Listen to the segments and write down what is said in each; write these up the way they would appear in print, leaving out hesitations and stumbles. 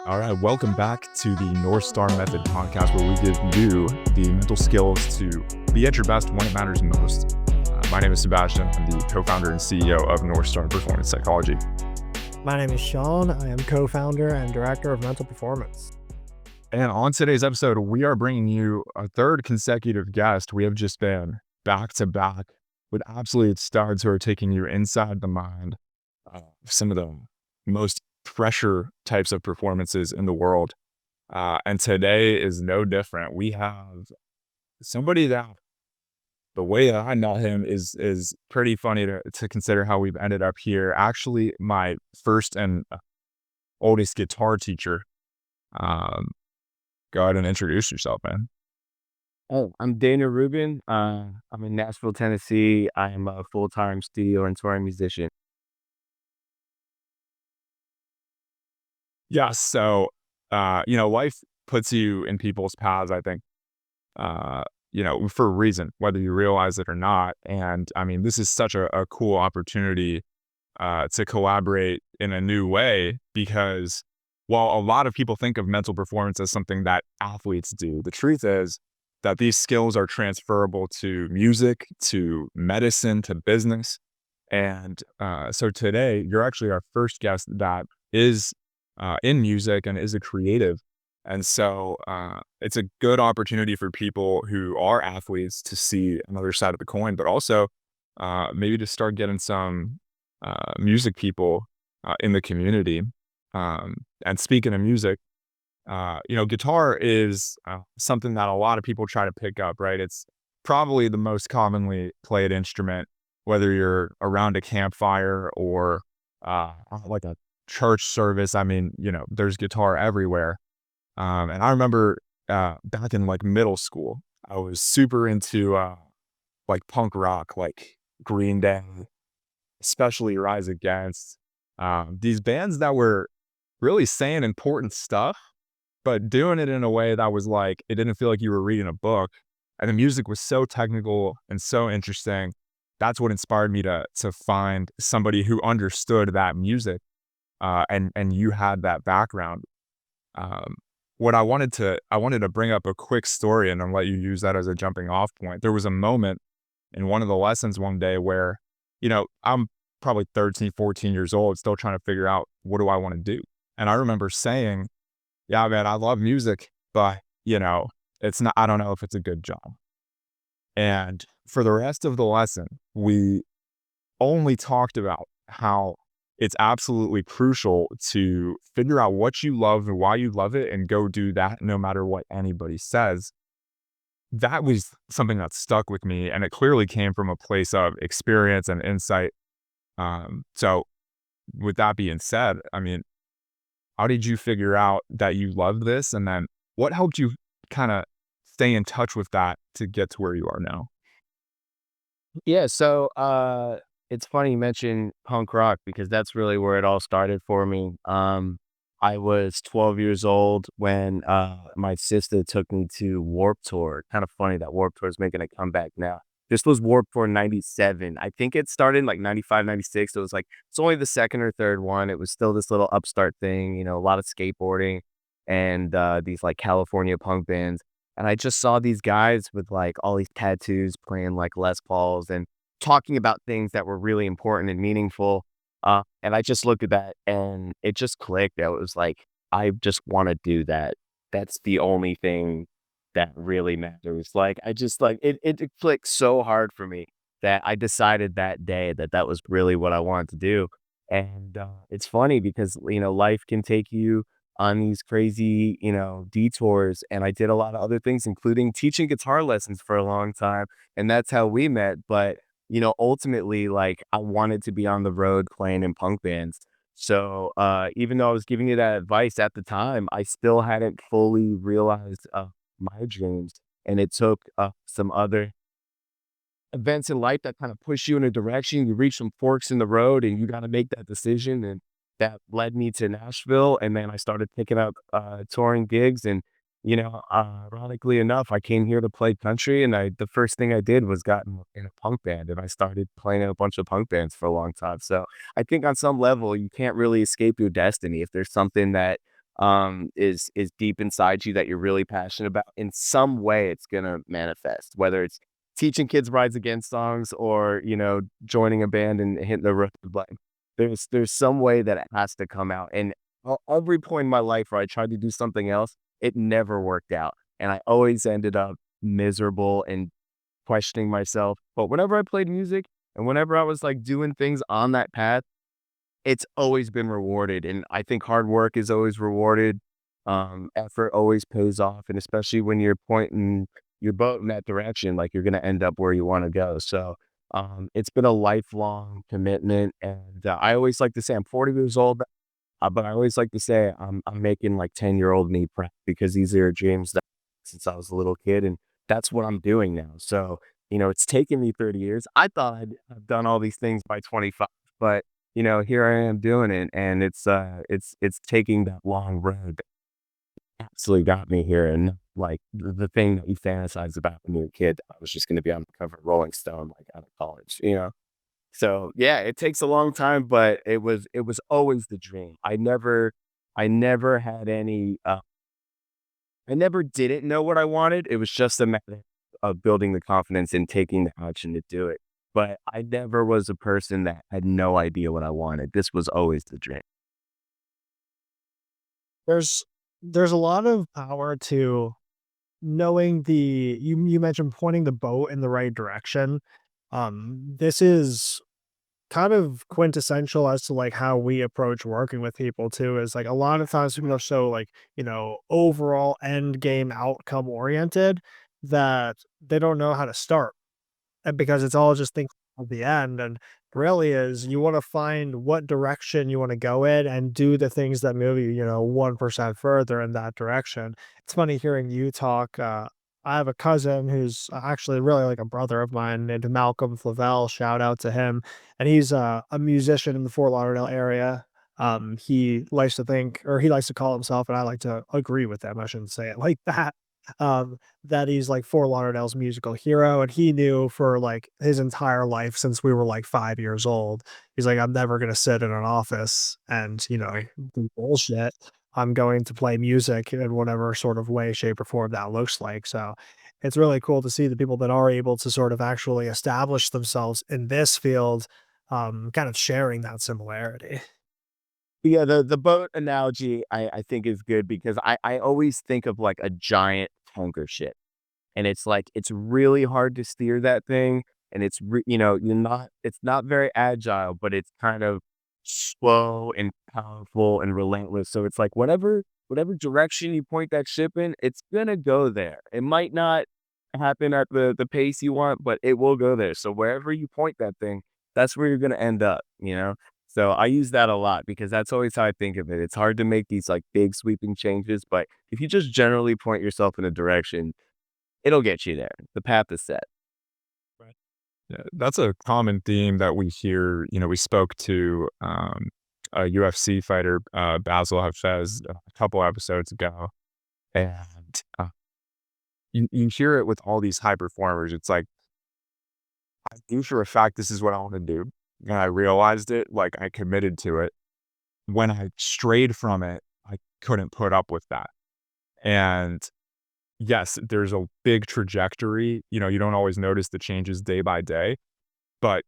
All right, welcome back to the Northstar Method podcast, where we give you the mental skills to be at your best when it matters most. My name is Sebastian. I'm the co-founder and CEO of Northstar Performance Psychology. My name is Sean. I am co-founder and director of mental performance. And on today's episode, we are bringing you a third consecutive guest. We have just been back to back with absolute studs who are taking you inside the mind of some of the most pressure types of performances in the world. And today is no different. We have somebody that the way that I know him is pretty funny to consider how we've ended up here. Actually, my first and oldest guitar teacher. Go ahead and introduce yourself, man. Oh, I'm Daniel Rubin. I'm in Nashville, Tennessee. I am a full-time studio and touring musician. Yeah. So, life puts you in people's paths, I think, for a reason, whether you realize it or not. And I mean, this is such a cool opportunity to collaborate in a new way, because while a lot of people think of mental performance as something that athletes do, the truth is that these skills are transferable to music, to medicine, to business. And so today, you're actually our first guest that is in music and is a creative. And so it's a good opportunity for people who are athletes to see another side of the coin, but also maybe to start getting some music people in the community. And speaking of music, guitar is something that a lot of people try to pick up, right? It's probably the most commonly played instrument, whether you're around a campfire or like a church service. I mean, there's guitar everywhere. And I remember back in like middle school, I was super into like punk rock, like Green Day, especially Rise Against. These bands that were really saying important stuff, but doing it in a way that was like, it didn't feel like you were reading a book. And the music was so technical and so interesting. That's what inspired me to find somebody who understood that music. And you had that background. What I wanted to bring up a quick story, and I'll let you use that as a jumping off point. There was a moment in one of the lessons one day where, I'm probably 13, 14 years old, still trying to figure out, what do I want to do? And I remember saying, yeah, man, I love music, but it's not, I don't know if it's a good job. And for the rest of the lesson, we only talked about how it's absolutely crucial to figure out what you love and why you love it and go do that no matter what anybody says. That was something that stuck with me, and it clearly came from a place of experience and insight. So with that being said, I mean, how did you figure out that you love this? And then what helped you kind of stay in touch with that to get to where you are now? Yeah, so it's funny you mentioned punk rock because that's really where it all started for me. I was 12 years old when my sister took me to Warped Tour. Kind of funny that Warped Tour is making a comeback now. This was Warped Tour 97. I think it started in like 95, 96. It was like, it's only the second or third one. It was still this little upstart thing, a lot of skateboarding and these like California punk bands. And I just saw these guys with like all these tattoos playing like Les Pauls and talking about things that were really important and meaningful. And I just looked at that and it just clicked. It was like, I just want to do that. That's the only thing that really matters. Like, I just like it clicked so hard for me that I decided that day that that was really what I wanted to do. And it's funny because, life can take you on these crazy, detours. And I did a lot of other things, including teaching guitar lessons for a long time. And that's how we met. But, ultimately, like, I wanted to be on the road playing in punk bands. So even though I was giving you that advice at the time, I still hadn't fully realized my dreams. And it took some other events in life that kind of push you in a direction. You reach some forks in the road and you got to make that decision. And that led me to Nashville. And then I started picking up touring gigs. And, ironically enough, I came here to play country. And the first thing I did was got in a punk band. And I started playing in a bunch of punk bands for a long time. So I think on some level, you can't really escape your destiny. If there's something that is deep inside you that you're really passionate about, in some way it's gonna manifest. Whether it's teaching kids Rise Against songs or, joining a band and hitting the road, like there's some way that it has to come out. And every point in my life where I tried to do something else, it never worked out. And I always ended up miserable and questioning myself. But whenever I played music and whenever I was like doing things on that path, it's always been rewarded. And I think hard work is always rewarded. Effort always pays off. And especially when you're pointing your boat in that direction, like you're going to end up where you want to go. So it's been a lifelong commitment. And I always like to say I'm 40 years old, but I always like to say I'm making like 10-year-old me proud, because these are dreams that since I was a little kid, and that's what I'm doing now. So, it's taken me 30 years. I thought I've done all these things by 25, but here I am doing it, and it's taking that long road that absolutely got me here. And like the thing that you fantasize about when you're a kid, I was just going to be on the cover of Rolling Stone, like out of college. So, yeah, it takes a long time, but it was always the dream. I never had any, I never didn't know what I wanted. It was just a matter of building the confidence and taking the action to do it. But I never was a person that had no idea what I wanted. This was always the dream. There's there's a lot of power to knowing you mentioned pointing the boat in the right direction. This is kind of quintessential as to like how we approach working with people too, is like a lot of times people are so like, overall end game outcome oriented that they don't know how to start. And because it's all just thinking of the end, and really is you want to find what direction you want to go in and do the things that move you, 1% further in that direction. It's funny hearing you talk. I have a cousin who's actually really like a brother of mine named Malcolm Flavel. Shout out to him. And he's a musician in the Fort Lauderdale area. He likes to think, or he likes to call himself, and I like to agree with him. I shouldn't say it like that. That he's like Fort Lauderdale's musical hero, and he knew for like his entire life since we were like 5 years old. He's like, I'm never gonna sit in an office and do bullshit. I'm going to play music in whatever sort of way, shape, or form that looks like. So it's really cool to see the people that are able to sort of actually establish themselves in this field, kind of sharing that similarity. Yeah, the boat analogy I think is good, because I always think of like a giant tanker ship. And it's like, it's really hard to steer that thing, and it's not very agile, but it's kind of slow and powerful and relentless. So it's like whatever direction you point that ship in, it's gonna go there. It might not happen at the pace you want, but it will go there. So wherever you point that thing, that's where you're gonna end up. So I use that a lot, because that's always how I think of it. It's hard to make these like big sweeping changes, but if you just generally point yourself in a direction, it'll get you there. The path is set. Right. Yeah, that's a common theme that we hear. We spoke to a UFC fighter, Basil Hafez, a couple episodes ago, and you hear it with all these high performers. It's like, I knew for a fact this is what I want to do, and I realized it. Like I committed to it. When I strayed from it, I couldn't put up with that. And yes, there's a big trajectory. You don't always notice the changes day by day, but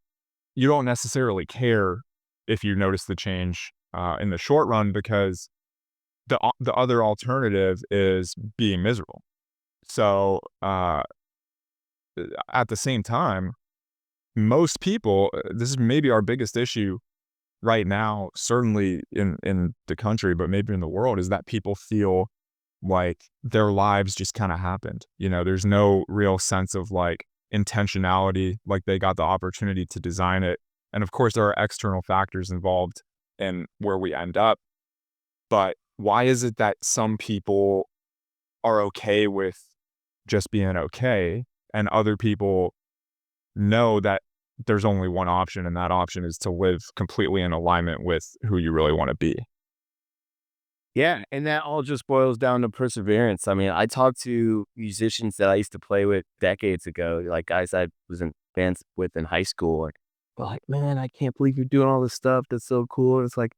you don't necessarily care if you notice the change in the short run, because the other alternative is being miserable. So at the same time, most people, this is maybe our biggest issue right now, certainly in the country, but maybe in the world, is that people feel like their lives just kind of happened. There's no real sense of like intentionality, like they got the opportunity to design it. And of course, there are external factors involved in where we end up. But why is it that some people are okay with just being okay, and other people know that there's only one option, and that option is to live completely in alignment with who you really want to be? Yeah, and that all just boils down to perseverance. I mean, I talked to musicians that I used to play with decades ago, like guys I was in bands with in high school. And they're like, man, I can't believe you're doing all this stuff. That's so cool. It's like,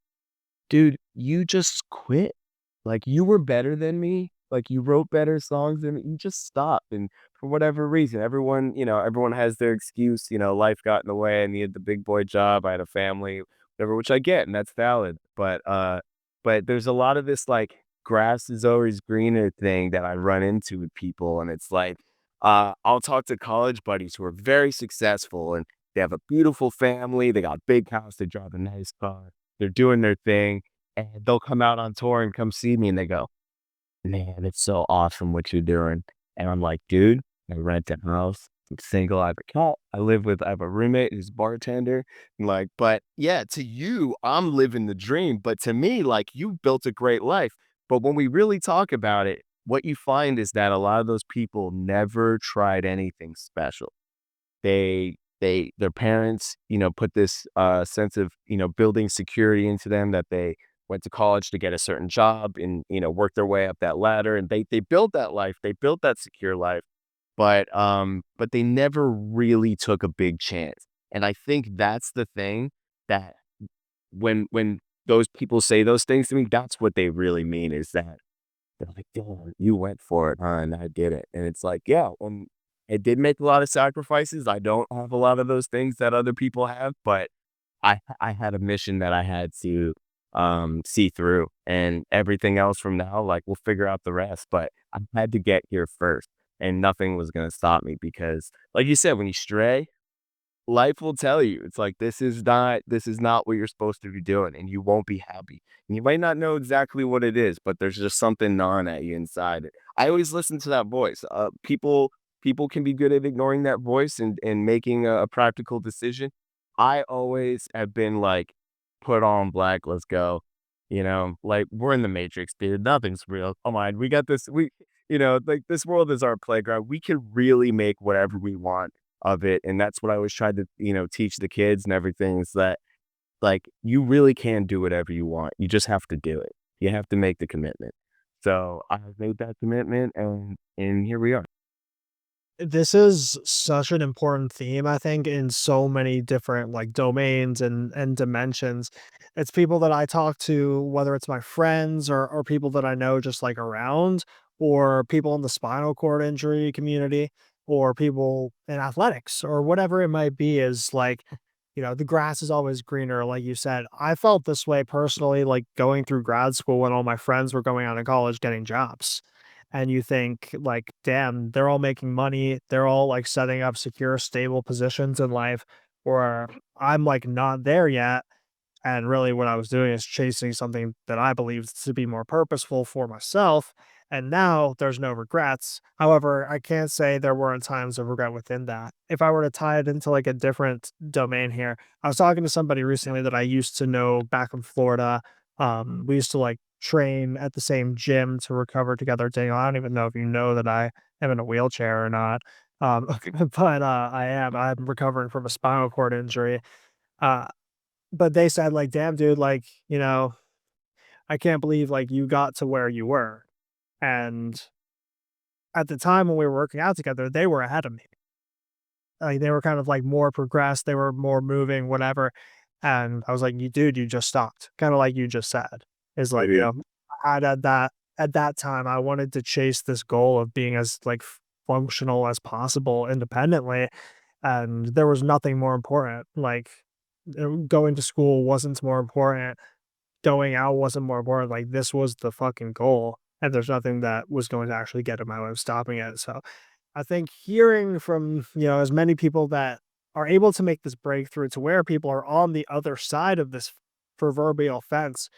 dude, you just quit. Like, you were better than me, like, you wrote better songs than me, you just stopped, and for whatever reason, everyone has their excuse, life got in the way, I needed the big boy job, I had a family, whatever, which I get, and that's valid, but there's a lot of this, like, grass is always greener thing that I run into with people, and it's like, I'll talk to college buddies who are very successful, and they have a beautiful family, they got a big house, they drive a nice car, they're doing their thing, and they'll come out on tour and come see me, and they go, "Man, it's so awesome what you're doing." And I'm like, "Dude, I rent a house. I'm single. I have a cat. I have a roommate who's a bartender." And like, but yeah, to you, I'm living the dream. But to me, like, you've built a great life. But when we really talk about it, what you find is that a lot of those people never tried anything special. Their parents, put this, sense of, building security into them that they went to college to get a certain job and, work their way up that ladder, and they built that life, they built that secure life, but they never really took a big chance, and I think that's the thing that when those people say those things to me, that's what they really mean is that they're like, "Damn, you went for it, huh? And I did it." And it's like, yeah, it did make a lot of sacrifices. I don't have a lot of those things that other people have, but I had a mission that I had to see through, and everything else from now, like, we'll figure out the rest. But I had to get here first, and nothing was gonna stop me because, like you said, when you stray, life will tell you. It's like, this is not what you're supposed to be doing, and you won't be happy. And you might not know exactly what it is, but there's just something gnawing at you inside. I always listen to that voice. People can be good at ignoring that voice and making a practical decision. I always have been like, put on black, let's go. Like, we're in the matrix, dude. Nothing's real. Come on, we got this. Like, this world is our playground. We can really make whatever we want of it, and that's what I always tried to, teach the kids and everything is that, like, you really can do whatever you want. You just have to do it. You have to make the commitment. So, I've made that commitment, and here we are. This is such an important theme, I think, in so many different like domains and dimensions. It's people that I talk to, whether it's my friends or people that I know just like around, or people in the spinal cord injury community, or people in athletics, or whatever it might be, is like, the grass is always greener, like you said. I felt this way personally, like going through grad school when all my friends were going out of college getting jobs, and you think like, damn, they're all making money. They're all like setting up secure, stable positions in life where I'm like not there yet. And really, what I was doing is chasing something that I believed to be more purposeful for myself. And now there's no regrets. However, I can't say there weren't times of regret within that. If I were to tie it into like a different domain here, I was talking to somebody recently that I used to know back in Florida. We used to like train at the same gym to recover together. Daniel, I don't even know if you know that I am in a wheelchair or not. But I'm recovering from a spinal cord injury. Uh, but they said like, "Damn, dude, like, I can't believe like you got to where you were." And at the time when we were working out together, they were ahead of me. Like they were kind of like more progressed, they were more moving, whatever. And I was like, "You dude, you just stopped." Kind of like you just said. Is like, Yeah. at that time I wanted to chase this goal of being as like functional as possible independently. And there was nothing more important. Like going to school wasn't more important, going out wasn't more important, like, this was the fucking goal, and there's nothing that was going to actually get in my way of stopping it. So, I think hearing from, as many people that are able to make this breakthrough to where people are on the other side of this proverbial fence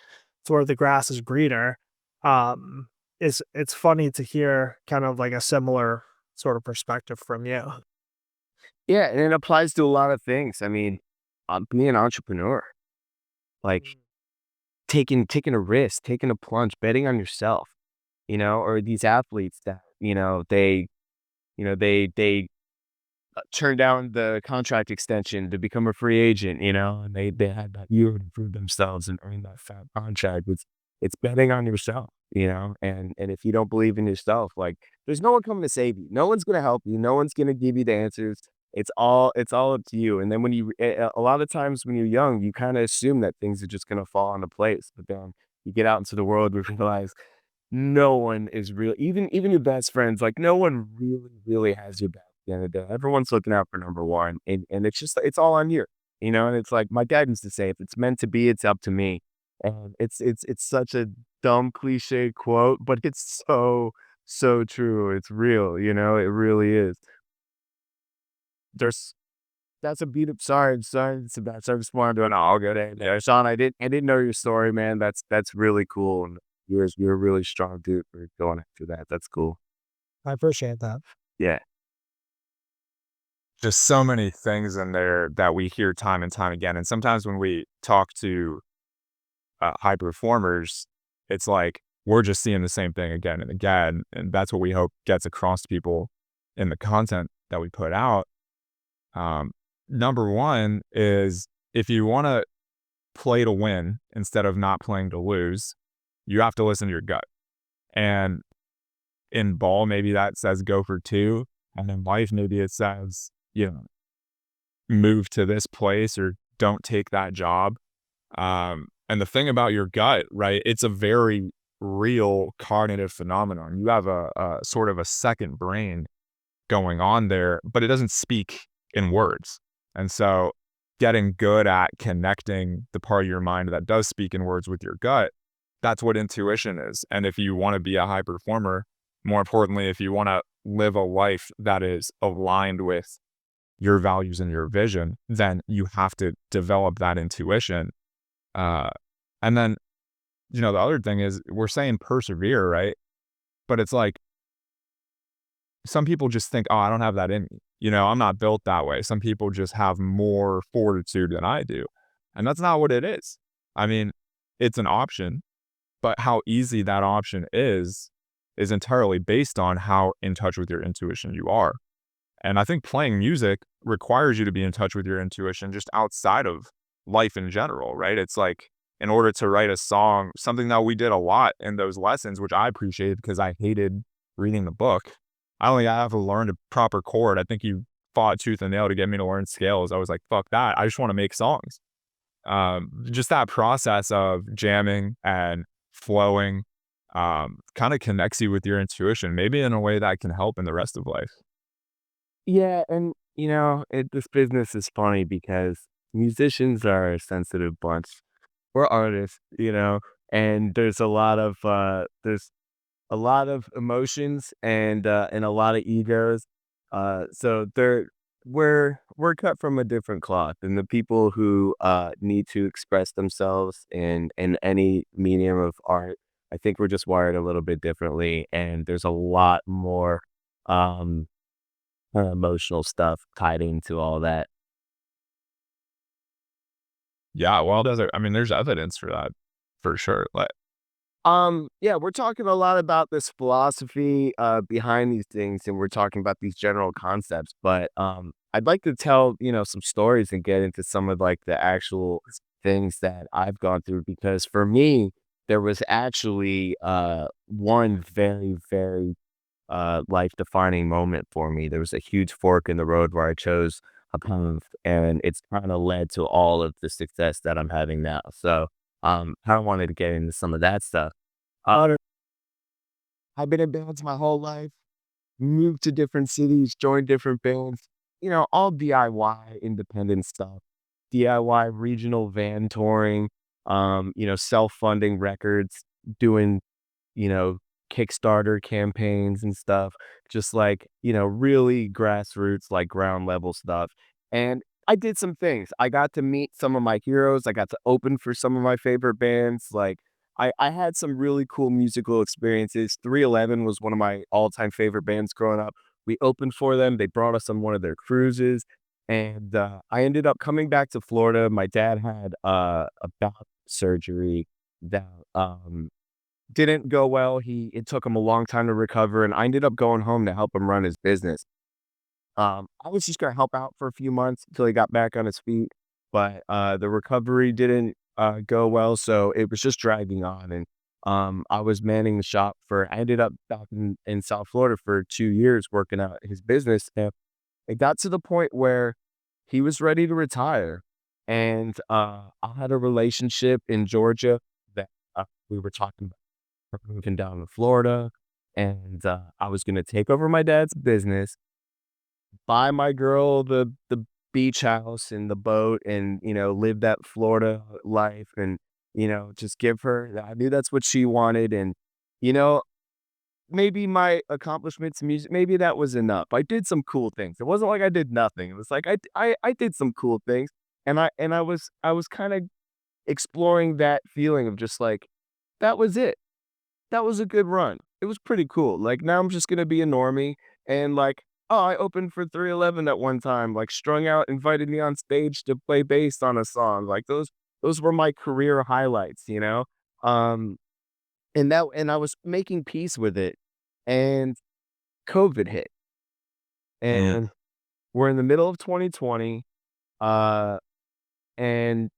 to where the grass is greener, um, it's funny to hear kind of like a similar sort of perspective from you. Yeah, and it applies to a lot of things. I mean, being an entrepreneur, like, taking a risk, taking a plunge, betting on yourself, or these athletes that, they turn down the contract extension to become a free agent, and they had that year to prove themselves and earn that fat contract. It's betting on yourself, and if you don't believe in yourself, like, there's no one coming to save you. No one's gonna help you. No one's gonna give you the answers. It's all up to you. And then when a lot of times when you're young, you kind of assume that things are just gonna fall into place. But then you get out into the world, we realize no one is real. Even your best friends, like no one really has your back at the end of the day. Everyone's looking out for number one, and it's just it's all on you, you know. And it's like my dad used to say, if it's meant to be, it's up to me. And it's such a dumb cliche quote, but it's so true. It's real, you know. It really is. There's That's a beat up. Sorry, Sebastian. I just wanted to. No, all good. There, Sean. I didn't know your story, man. That's really cool, and you're a really strong dude for going after that. That's cool. I appreciate that. Yeah. Just so many things in there that we hear time and time again. And sometimes when we talk to high performers, it's like we're just seeing the same thing again and again. And that's what we hope gets across to people in the content that we put out. Um, Number one is if you want to play to win instead of not playing to lose, you have to listen to your gut. And in ball, maybe that says go for two. And in life, maybe it says, move to this place or don't take that job. And the thing about your gut, right? It's a very real cognitive phenomenon. You have a sort of a second brain going on there, but it doesn't speak in words. And so getting good at connecting the part of your mind that does speak in words with your gut, that's what intuition is. And if you want to be a high performer, more importantly, if you want to live a life that is aligned with your values and your vision, then you have to develop that intuition. And then, the other thing is we're saying persevere, right? But it's like some people just think, oh, I don't have that in me. I'm not built that way. Some people just have more fortitude than I do. And that's not what it is. I mean, it's an option, but how easy that option is entirely based on how in touch with your intuition you are. And I think playing music requires you to be in touch with your intuition just outside of life in general, right? It's like in order to write a song, something that we did a lot in those lessons, which I appreciated because I hated reading the book. I only have to learn a proper chord. I think you fought tooth and nail to get me to learn scales. I was like, fuck that. I just want to make songs. Just that process of jamming and flowing kind of connects you with your intuition, maybe in a way that can help in the rest of life. Yeah, and this business is funny because musicians are a sensitive bunch. We're artists, and there's a lot of emotions and a lot of egos. So we're cut from a different cloth, and the people who need to express themselves in any medium of art, I think we're just wired a little bit differently, and there's a lot more um emotional stuff tied into all that. Yeah, well, I mean, there's evidence for that for sure. Like, Yeah, we're talking a lot about this philosophy behind these things, and we're talking about these general concepts, but I'd like to tell, some stories and get into some of like the actual things that I've gone through because for me, there was actually one very, very life defining moment for me. There was a huge fork in the road where I chose a path, and it's kind of led to all of the success that I'm having now. So, I wanted to get into some of that stuff. Uh, I've been in bands my whole life, moved to different cities, joined different bands, all DIY independent stuff, DIY regional van touring, self-funding records, doing you know, Kickstarter campaigns and stuff, just like, really grassroots, like ground level stuff. And I did some things. I got to meet some of my heroes. I got to open for some of my favorite bands. Like I had some really cool musical experiences. 311 was one of my all-time favorite bands growing up. We opened for them. They brought us on one of their cruises. And I ended up coming back to Florida. My dad had a back surgery that didn't go well. It took him a long time to recover, and I ended up going home to help him run his business. I was just gonna help out for a few months until he got back on his feet, but the recovery didn't go well, so it was just dragging on. And I was manning the shop I ended up back in South Florida for 2 years working out his business. And it got to the point where he was ready to retire, and I had a relationship in Georgia that we were talking about her moving down to Florida, and I was gonna take over my dad's business, buy my girl the beach house and the boat, and live that Florida life, and just give her. I knew that's what she wanted, and you know maybe my accomplishments in music, maybe that was enough. I did some cool things. It wasn't like I did nothing. It was like I did some cool things, and I was kind of exploring that feeling of just like that was it. That was a good run. It was pretty cool. Like now I'm just gonna be a normie, and like, oh, I opened for 311 at one time, like strung out, invited me on stage to play bass on a song. Like those were my career highlights, you know? Um and I was making peace with it. And COVID hit. Mm. And we're in the middle of 2020. Uh and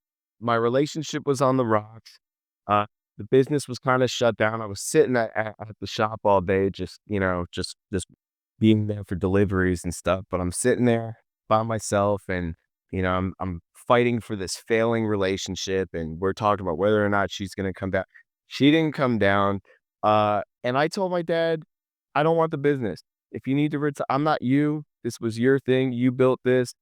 my relationship was on the rocks. Uh, the business was kind of shut down. I was sitting at the shop all day, just being there for deliveries and stuff. But I'm sitting there by myself, and I'm fighting for this failing relationship, and we're talking about whether or not she's gonna come down. She didn't come down. And I told my dad, I don't want the business. If you need to retire, I'm not you. This was your thing. You built this.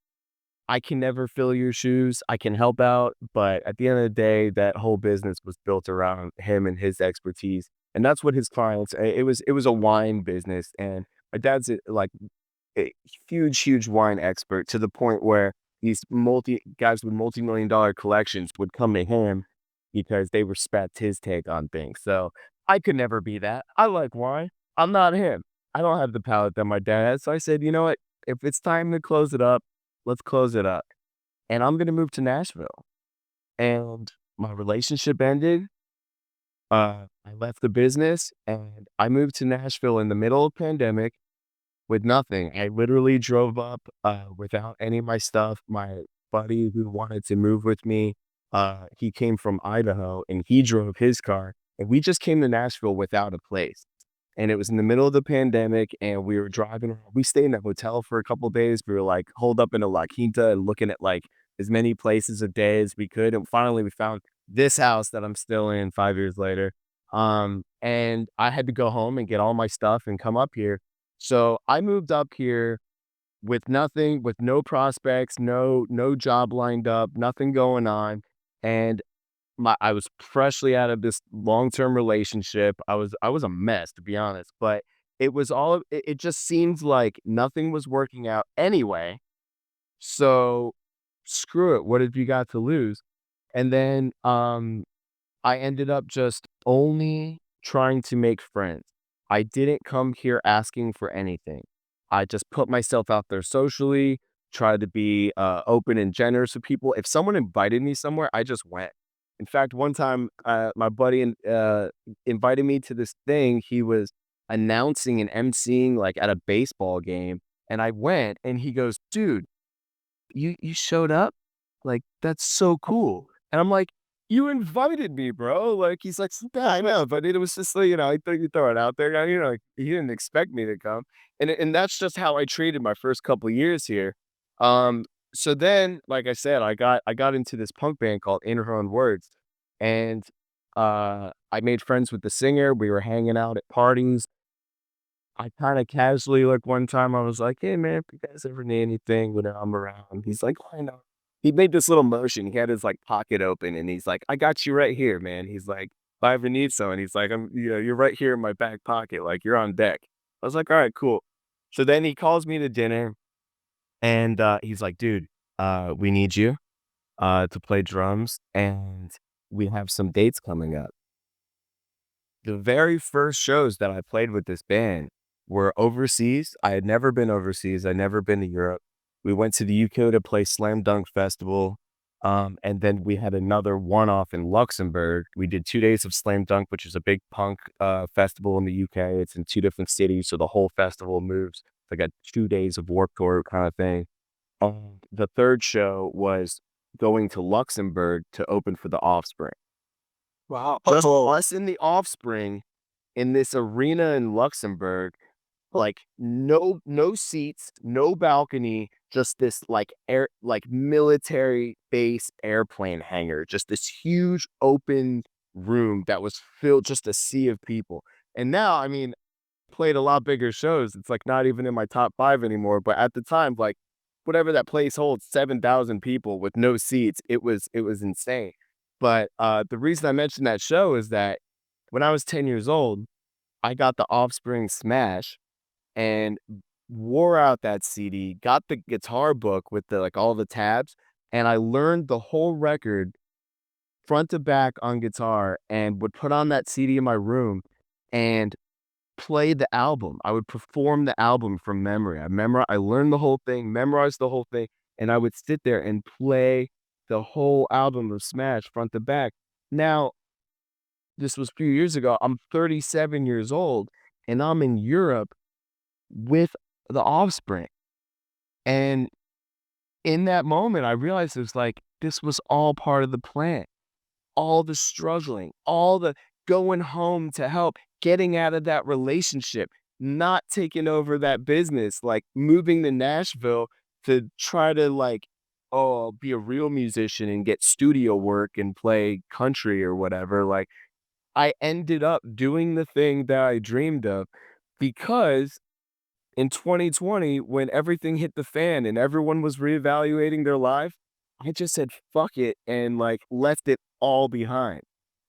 I can never fill your shoes. I can help out, but at the end of the day, that whole business was built around him and his expertise, and that's what his clients. It was a wine business, and my dad's like a huge wine expert to the point where these multi guys with multi-million-dollar collections would come to him because they respect his take on things. So I could never be that. I like wine. I'm not him. I don't have the palate that my dad has. So I said, you know what? If it's time to close it up, let's close it up. And I'm gonna move to Nashville. And my relationship ended. I left the business and I moved to Nashville in the middle of pandemic with nothing. I literally drove up without any of my stuff. My buddy who wanted to move with me, he came from Idaho and he drove his car. And we just came to Nashville without a place. And it was in the middle of the pandemic, and we were driving around. We stayed in a hotel for a couple of days. We were like holed up in a La Quinta and looking at like as many places a day as we could. And finally we found this house that I'm still in 5 years later. And I had to go home and get all my stuff and come up here. So I moved up here with nothing, with no prospects, no job lined up, nothing going on. And I was freshly out of this long-term relationship. I was a mess, to be honest, but it just seems like nothing was working out anyway. So screw it. What have you got to lose? And then I ended up just only trying to make friends. I didn't come here asking for anything. I just put myself out there socially, tried to be open and generous with people. If someone invited me somewhere, I just went. In fact, one time, my buddy invited me to this thing. He was announcing and emceeing like at a baseball game, and I went. And he goes, "Dude, you showed up? Like, that's so cool." And I'm like, "You invited me, bro." Like, he's like, "Yeah, I know, but it was just like, I thought you throw it out there. Like, he didn't expect me to come." And that's just how I treated my first couple years here. Um, so then, like I said, I got into this punk band called In Her Own Words. And I made friends with the singer. We were hanging out at parties. I kinda casually, like, one time I was like, "Hey, man, if you guys ever need anything when I'm around." He's like, "I know." He made this little motion. He had his, like, pocket open, and he's like, "I got you right here, man." He's like, "If I ever need some," and he's like, you're right here in my back pocket, like, you're on deck." I was like, "Alright, cool." So then he calls me to dinner, and, he's like, "Dude, we need you, to play drums, and we have some dates coming up." The very first shows that I played with this band were overseas. I had never been overseas. I'd never been to Europe. We went to the UK to play Slam Dunk Festival. And then we had another one-off in Luxembourg. We did 2 days of Slam Dunk, which is a big punk festival in the UK. It's in two different cities, so the whole festival moves. Like a 2 days of Warped Tour kind of thing. The third show was going to Luxembourg to open for the Offspring. Wow. Just us in the Offspring in this arena in Luxembourg, like no seats, no balcony, just this like military base airplane hangar, just this huge open room that was filled just a sea of people. And now, I mean, played a lot bigger shows. It's like not even in my top 5 anymore, but at the time, like whatever that place holds, 7,000 people with no seats, it was insane. But the reason I mentioned that show is that when I was 10 years old, I got the Offspring Smash and wore out that CD, got the guitar book with the like all the tabs, and I learned the whole record front to back on guitar and would put on that CD in my room and play the album. I would perform the album from memory. I learned the whole thing, memorized the whole thing, and I would sit there and play the whole album of Smash front to back. Now, this was a few years ago. I'm 37 years old and I'm in Europe with the Offspring. And in that moment, I realized it was like this was all part of the plan. All the struggling, all the going home to help, getting out of that relationship, not taking over that business, like moving to Nashville to try to like, oh, be a real musician and get studio work and play country or whatever. Like I ended up doing the thing that I dreamed of because in 2020, when everything hit the fan and everyone was reevaluating their life, I just said, fuck it, and like left it all behind.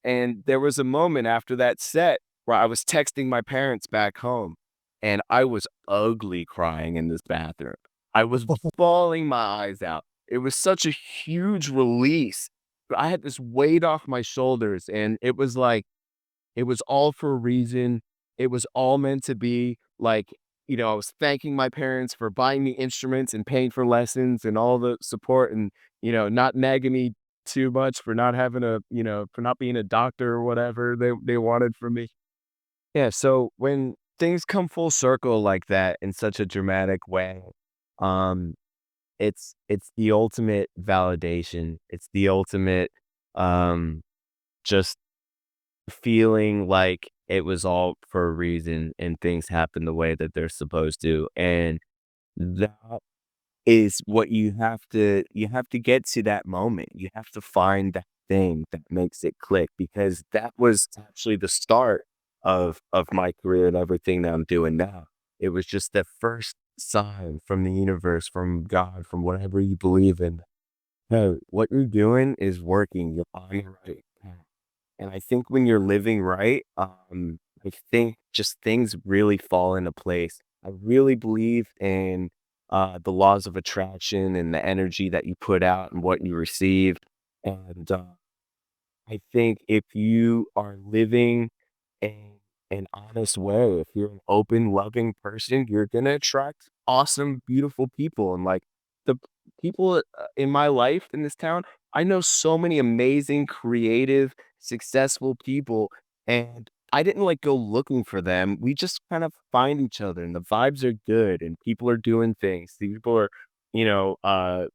And there was a moment after that set where I was texting my parents back home and I was ugly crying in this bathroom. I was bawling my eyes out. It was such a huge release. I had this weight off my shoulders and it was like, it was all for a reason. It was all meant to be. Like, I was thanking my parents for buying me instruments and paying for lessons and all the support and, not nagging me too much for not having for not being a doctor or whatever they wanted from me. Yeah. So when things come full circle like that in such a dramatic way, um, it's the ultimate validation. It's the ultimate, um, just feeling like it was all for a reason and things happen the way that they're supposed to, and that is what you have to get to that moment. You have to find that thing that makes it click because that was actually the start of my career and everything that I'm doing now. It was just the first sign from the universe, from God, from whatever you believe in. "Hey, what you're doing is working. You're on the right path." And I think when you're living right, I think just things really fall into place. I really believe in the laws of attraction and the energy that you put out and what you receive. And I think if you are living in an honest way, if you're an open, loving person, you're gonna attract awesome, beautiful people. And like the people in my life in this town, I know so many amazing, creative, successful people, and I didn't like go looking for them. We just kind of find each other, and the vibes are good, and people are doing things. People are, you know, uh,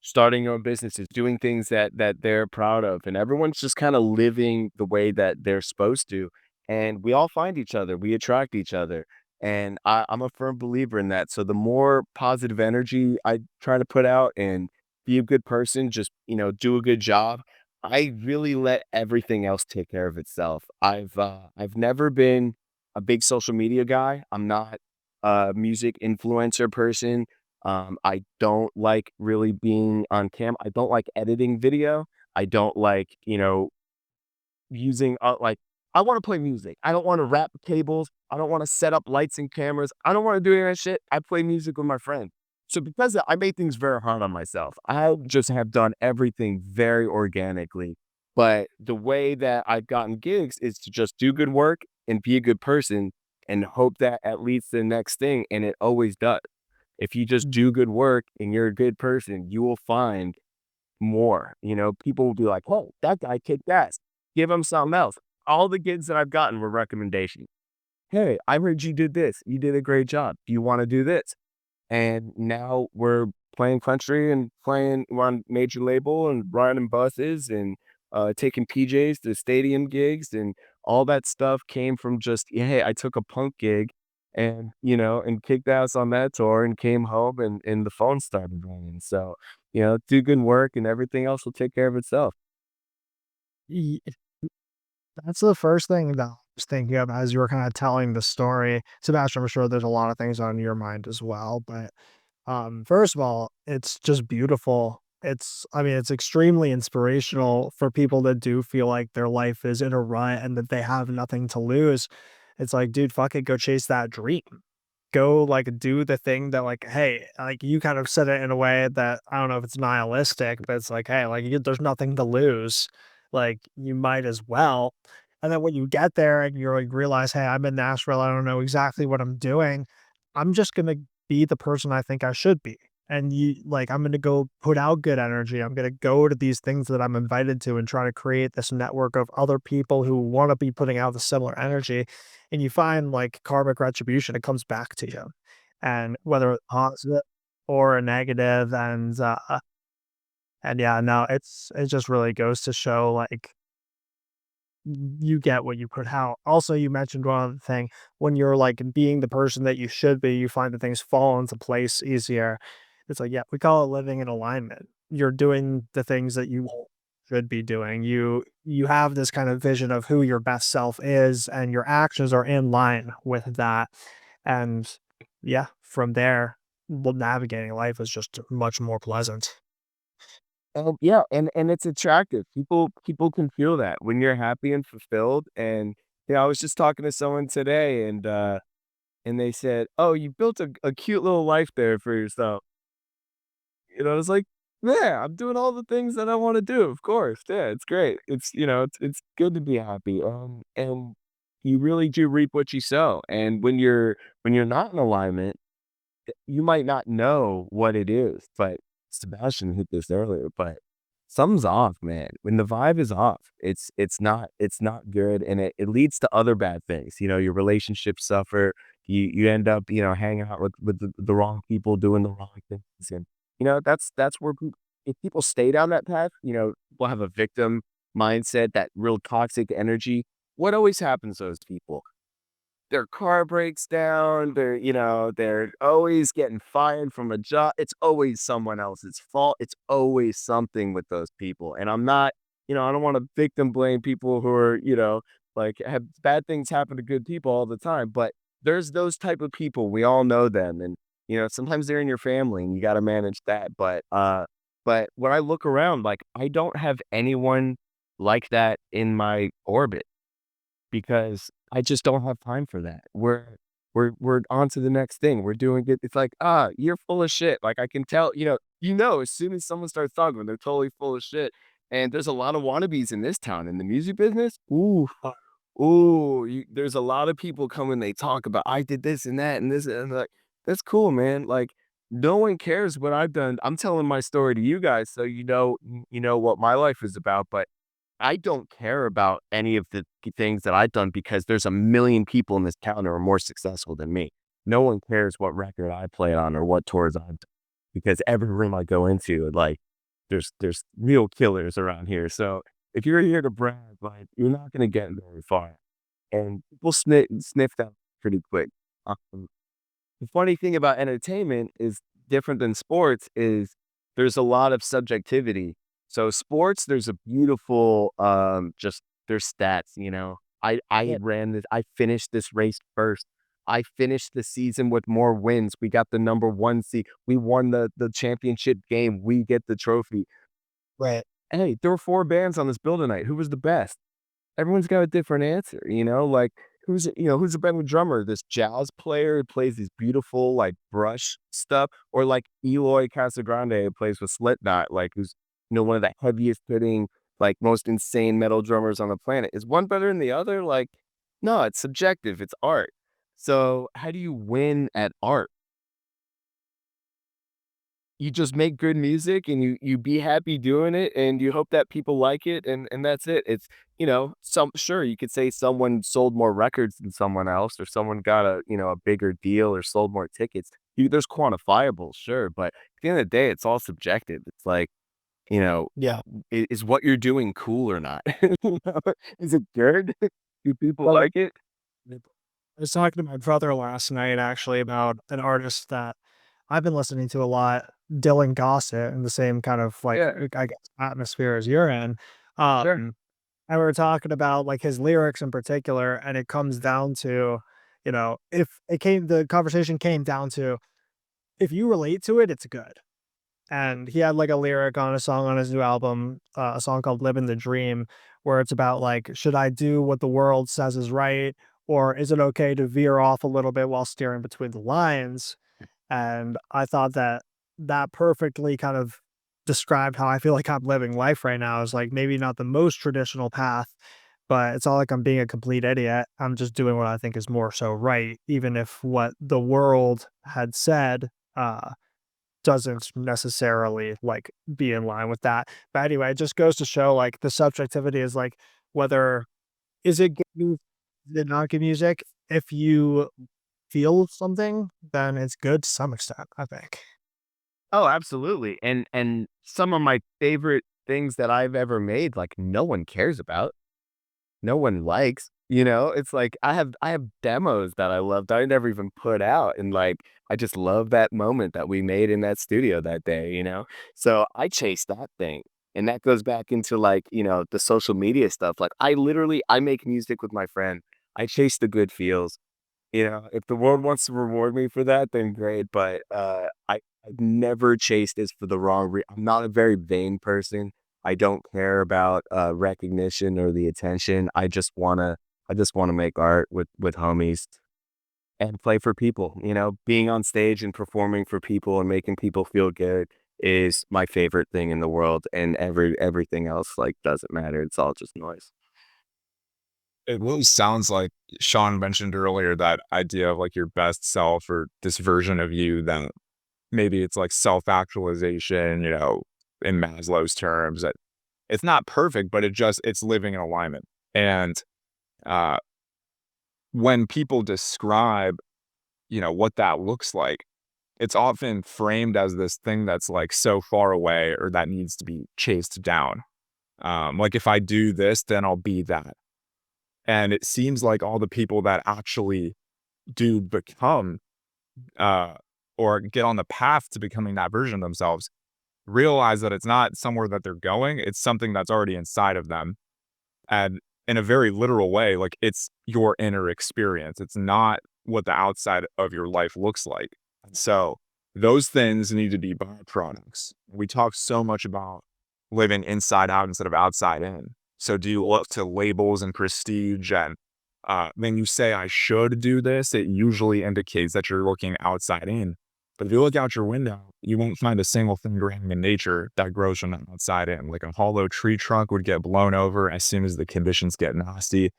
starting your own businesses, doing things that they're proud of, and everyone's just kinda living the way that they're supposed to, and we all find each other, we attract each other, and I'm a firm believer in that, so the more positive energy I try to put out and be a good person, just, do a good job, I really let everything else take care of itself. I've never been a big social media guy, I'm not a music influencer person, I don't like really being on cam I don't like editing video. I don't like, using, I wanna play music. I don't wanna wrap cables. I don't wanna set up lights and cameras. I don't wanna do any of that shit. I play music with my friend. So because of I made things very hard on myself. I just have done everything very organically. But the way that I've gotten gigs is to just do good work and be a good person and hope that at least the next thing, and it always does. If you just do good work and you're a good person, you will find more. People will be like, "Oh, that guy kicked ass. Give him something else." All the gigs that I've gotten were recommendations. "Hey, I heard you did this. You did a great job. Do you want to do this?" And now we're playing country and we're on major label and riding buses and taking PJs to stadium gigs and all that stuff came from just, yeah, hey, I took a punk gig and, and kicked ass on that tour and came home and the phone started ringing. So, do good work and everything else will take care of itself. Ye That's the first thing that I was thinking of as you were kind of telling the story. Sebastian, I'm sure there's a lot of things on your mind as well, but first of all, it's just beautiful. I mean, it's extremely inspirational for people that do feel like their life is in a rut and that they have nothing to lose. It's like, dude, fuck it, go chase that dream. Go like do the thing that like, hey, like you kind of said it in a way that I don't know if it's nihilistic, but it's like, hey, like there's nothing to lose. Like you might as well. And then when you get there and you're like realize, hey, I'm in Nashville, I don't know exactly what I'm doing. I'm just gonna be the person I think I should be. And you like I'm gonna go put out good energy. I'm gonna go to these things that I'm invited to and try to create this network of other people who want to be putting out the similar energy. And you find like karmic retribution, it comes back to you. And whether it's positive or a negative, and yeah, no, it just really goes to show like you get what you put out. Also, you mentioned one other thing. When you're like being the person that you should be, you find that things fall into place easier. It's like, yeah, we call it living in alignment. You're doing the things that you should be doing. You have this kind of vision of who your best self is, and your actions are in line with that. And yeah, from there, well, navigating life is just much more pleasant. Yeah, and it's attractive. People can feel that when you're happy and fulfilled. And I was just talking to someone today, and they said, "Oh, you built a cute little life there for yourself." I was like, "Yeah, I'm doing all the things that I want to do. Of course, yeah, it's great. It's good to be happy. And you really do reap what you sow. And when you're not in alignment, you might not know what it is, but Sebastian hit this earlier, but something's off, man. When the vibe is off, it's not good, and it leads to other bad things. Your relationships suffer. You end up, hanging out with the wrong people, doing the wrong things, and that's where if people stay down that path, will have a victim mindset, that real toxic energy. What always happens to those people? Their car breaks down, they're always getting fired from a job. It's always someone else's fault. It's always something with those people. And I don't want to victim blame people who are, like have bad things happen to good people all the time. But there's those type of people. We all know them. And, sometimes they're in your family and you got to manage that. But when I look around, like I don't have anyone like that in my orbit, because I just don't have time for that. We're on to the next thing. We're doing it. It's like, you're full of shit. Like I can tell, as soon as someone starts talking, they're totally full of shit. And there's a lot of wannabes in this town in the music business. Ooh, there's a lot of people coming. They talk about I did this and that and this, and like that's cool, man. Like no one cares what I've done. I'm telling my story to you guys, so you know what my life is about. But I don't care about any of the things that I've done, because there's a million people in this town who are more successful than me. No one cares what record I play on or what tours I've done, because every room I go into, like, there's real killers around here. So if you're here to brag, like, you're not gonna get very far, and people sniff that pretty quick. Um, the funny thing about entertainment is different than sports is there's a lot of subjectivity. So sports, there's a beautiful, just their stats. I Yeah. ran this, I finished this race first. I finished the season with more wins. We got the number one seed. We won the championship game. We get the trophy. Right. Hey, there were four bands on this bill tonight. Who was the best? Everyone's got a different answer. Like who's a better drummer? This jazz player who plays these beautiful like brush stuff, or like Eloy Casagrande who plays with Slipknot, like who's one of the heaviest hitting, like most insane metal drummers on the planet. Is one better than the other? Like, no, it's subjective. It's art. So how do you win at art? You just make good music and you be happy doing it and you hope that people like it, and that's it. It's some sure you could say someone sold more records than someone else, or someone got a bigger deal or sold more tickets. There's quantifiable, sure, but at the end of the day, it's all subjective. It's like, you know, Yeah. is what you're doing cool or not? You know? Is it good? Do people Well, like it? I was talking to my brother last night actually about an artist that I've been listening to a lot, Dylan Gossett, in the same kind of like Yeah, I guess atmosphere as you're in. sure. Um, and we were talking about like his lyrics in particular, and it comes down to, if the conversation came down to if you relate to it, it's good. And he had like a lyric on a song on his new album, a song called "Living the Dream," where it's about like, should I do what the world says is right, or is it okay to veer off a little bit while steering between the lines? And I thought that that perfectly kind of described how I feel like I'm living life right now, is like maybe not the most traditional path, but it's not like I'm being a complete idiot. I'm just doing what I think is more so right, even if what the world had said doesn't necessarily like be in line with that. But anyway, it just goes to show like the subjectivity is like whether is it good music, is it not good music? If you feel something, then it's good to some extent, I think. Oh, absolutely. And some of my favorite things that I've ever made, like no one cares about. No one likes, it's like I have demos that I love that I never even put out, and, like, I just love that moment that we made in that studio that day? So, I chase that thing, and that goes back into, like, the social media stuff, like, I make music with my friend. I chase the good feels. If the world wants to reward me for that, then great, but, I've never chased this for the wrong I'm not a very vain person. I don't care about, recognition or the attention. I just wanna make art with homies and play for people? Being on stage and performing for people and making people feel good is my favorite thing in the world, and everything else, like, doesn't matter. It's all just noise. It really sounds like Sean mentioned earlier that idea of like your best self or this version of you that maybe it's like self-actualization, in Maslow's terms that it's not perfect, but it's living in alignment. And uh, when people describe, what that looks like, it's often framed as this thing that's like so far away or that needs to be chased down. Like if I do this, then I'll be that. And it seems like all the people that actually do become uh, or get on the path to becoming that version of themselves realize that it's not somewhere that they're going. It's something that's already inside of them. And in a very literal way, like it's your inner experience. It's not what the outside of your life looks like. So those things need to be byproducts. We talk so much about living inside out instead of outside in. So do you look to labels and prestige and when you say I should do this, it usually indicates that you're looking outside in. But if you look out your window, you won't find a single thing growing in nature that grows from the outside in. Like a hollow tree trunk would get blown over as soon as the conditions get nasty.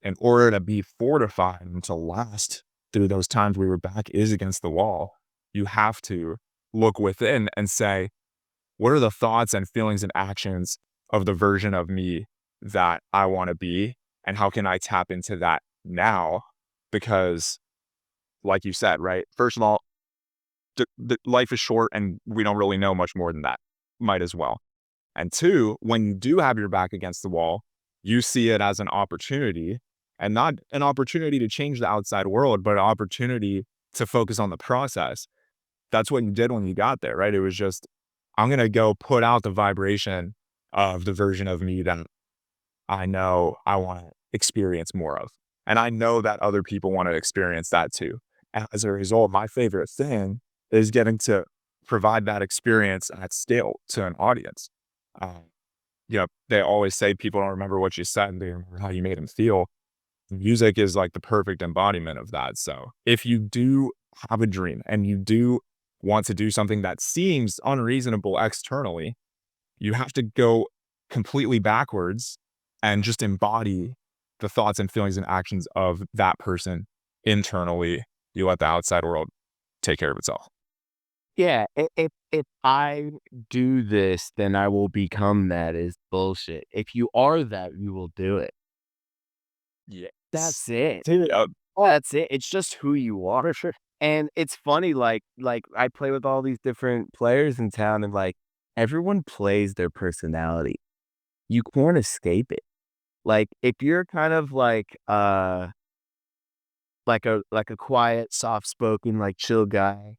In order to be fortified and to last through those times where your back is against the wall, you have to look within and say, what are the thoughts and feelings and actions of the version of me that I want to be? And how can I tap into that now? Because, like you said, right? First of all, life is short and we don't really know much more than that. Might as well. And two, when you do have your back against the wall, you see it as an opportunity and not an opportunity to change the outside world, but an opportunity to focus on the process. That's what you did when you got there, right? It was just, I'm going to go put out the vibration of the version of me that I know I want to experience more of. And I know that other people want to experience that too. And as a result, my favorite thing is getting to provide that experience at scale to an audience. Um, they always say people don't remember what you said, they remember how you made them feel. Music is like the perfect embodiment of that. So if you do have a dream and you do want to do something that seems unreasonable externally, you have to go completely backwards and just embody the thoughts and feelings and actions of that person internally. You let the outside world take care of itself. Yeah, if I do this, then I will become that is bullshit. If you are that, you will do it. That's Yes. it. Dude, Yep. That's it. It's just who you are. for sure. And it's funny, like I play with all these different players in town, and like everyone plays their personality. You can't escape it. Like if you're kind of like a quiet, soft spoken, like chill guy.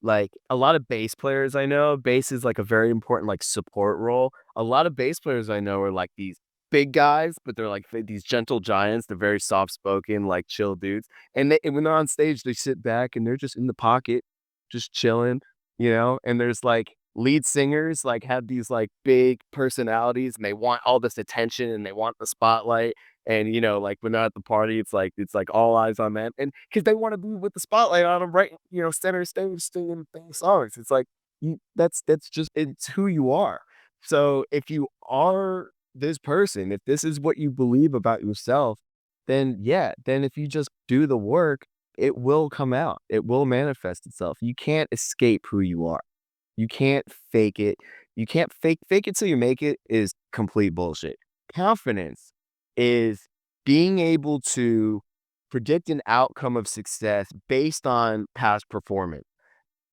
Like a lot of bass players I know, bass is like a very important like support role. A lot of bass players I know are like these big guys, but they're like these gentle giants. They're very soft spoken, like chill dudes. And when they're on stage, they sit back and they're just in the pocket, just chilling, And there's like lead singers like have these like big personalities and they want all this attention and they want the spotlight. And like when they're at the party, it's like all eyes on them, and because they want to be with the spotlight on them, right? Center stage singing songs. It's like that's just it's who you are. So if you are this person, if this is what you believe about yourself, then yeah, then if you just do the work, it will come out. It will manifest itself. You can't escape who you are. You can't fake it. You can't fake it till you make it is complete bullshit. Confidence is being able to predict an outcome of success based on past performance.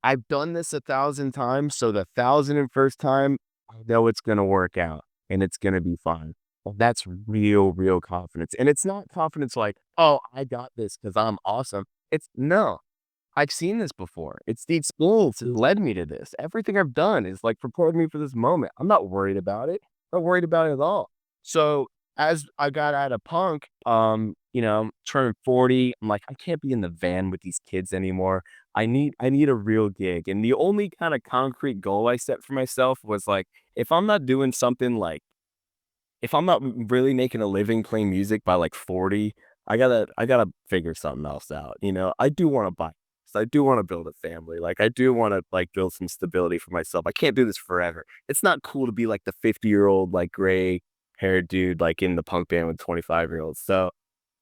I've done this 1,000 times, so the 1,001st time, I know it's gonna work out and it's gonna be fine. Well, that's real, real confidence. And it's not confidence like, oh, I got this because I'm awesome. It's no, I've seen this before. It's the experience that led me to this. Everything I've done is like prepared me for this moment. I'm not worried about it. I'm not worried about it at all. So as I got out of punk, turned 40, I'm like, I can't be in the van with these kids anymore. I need a real gig. And the only kind of concrete goal I set for myself was like, if I'm not doing something like if I'm not really making a living playing music by like 40, I gotta figure something else out. I do want to buy. I do want to build a family. Like I do want to like build some stability for myself. I can't do this forever. It's not cool to be like the 50-year-old like gray haired dude like in the punk band with 25-year-olds. So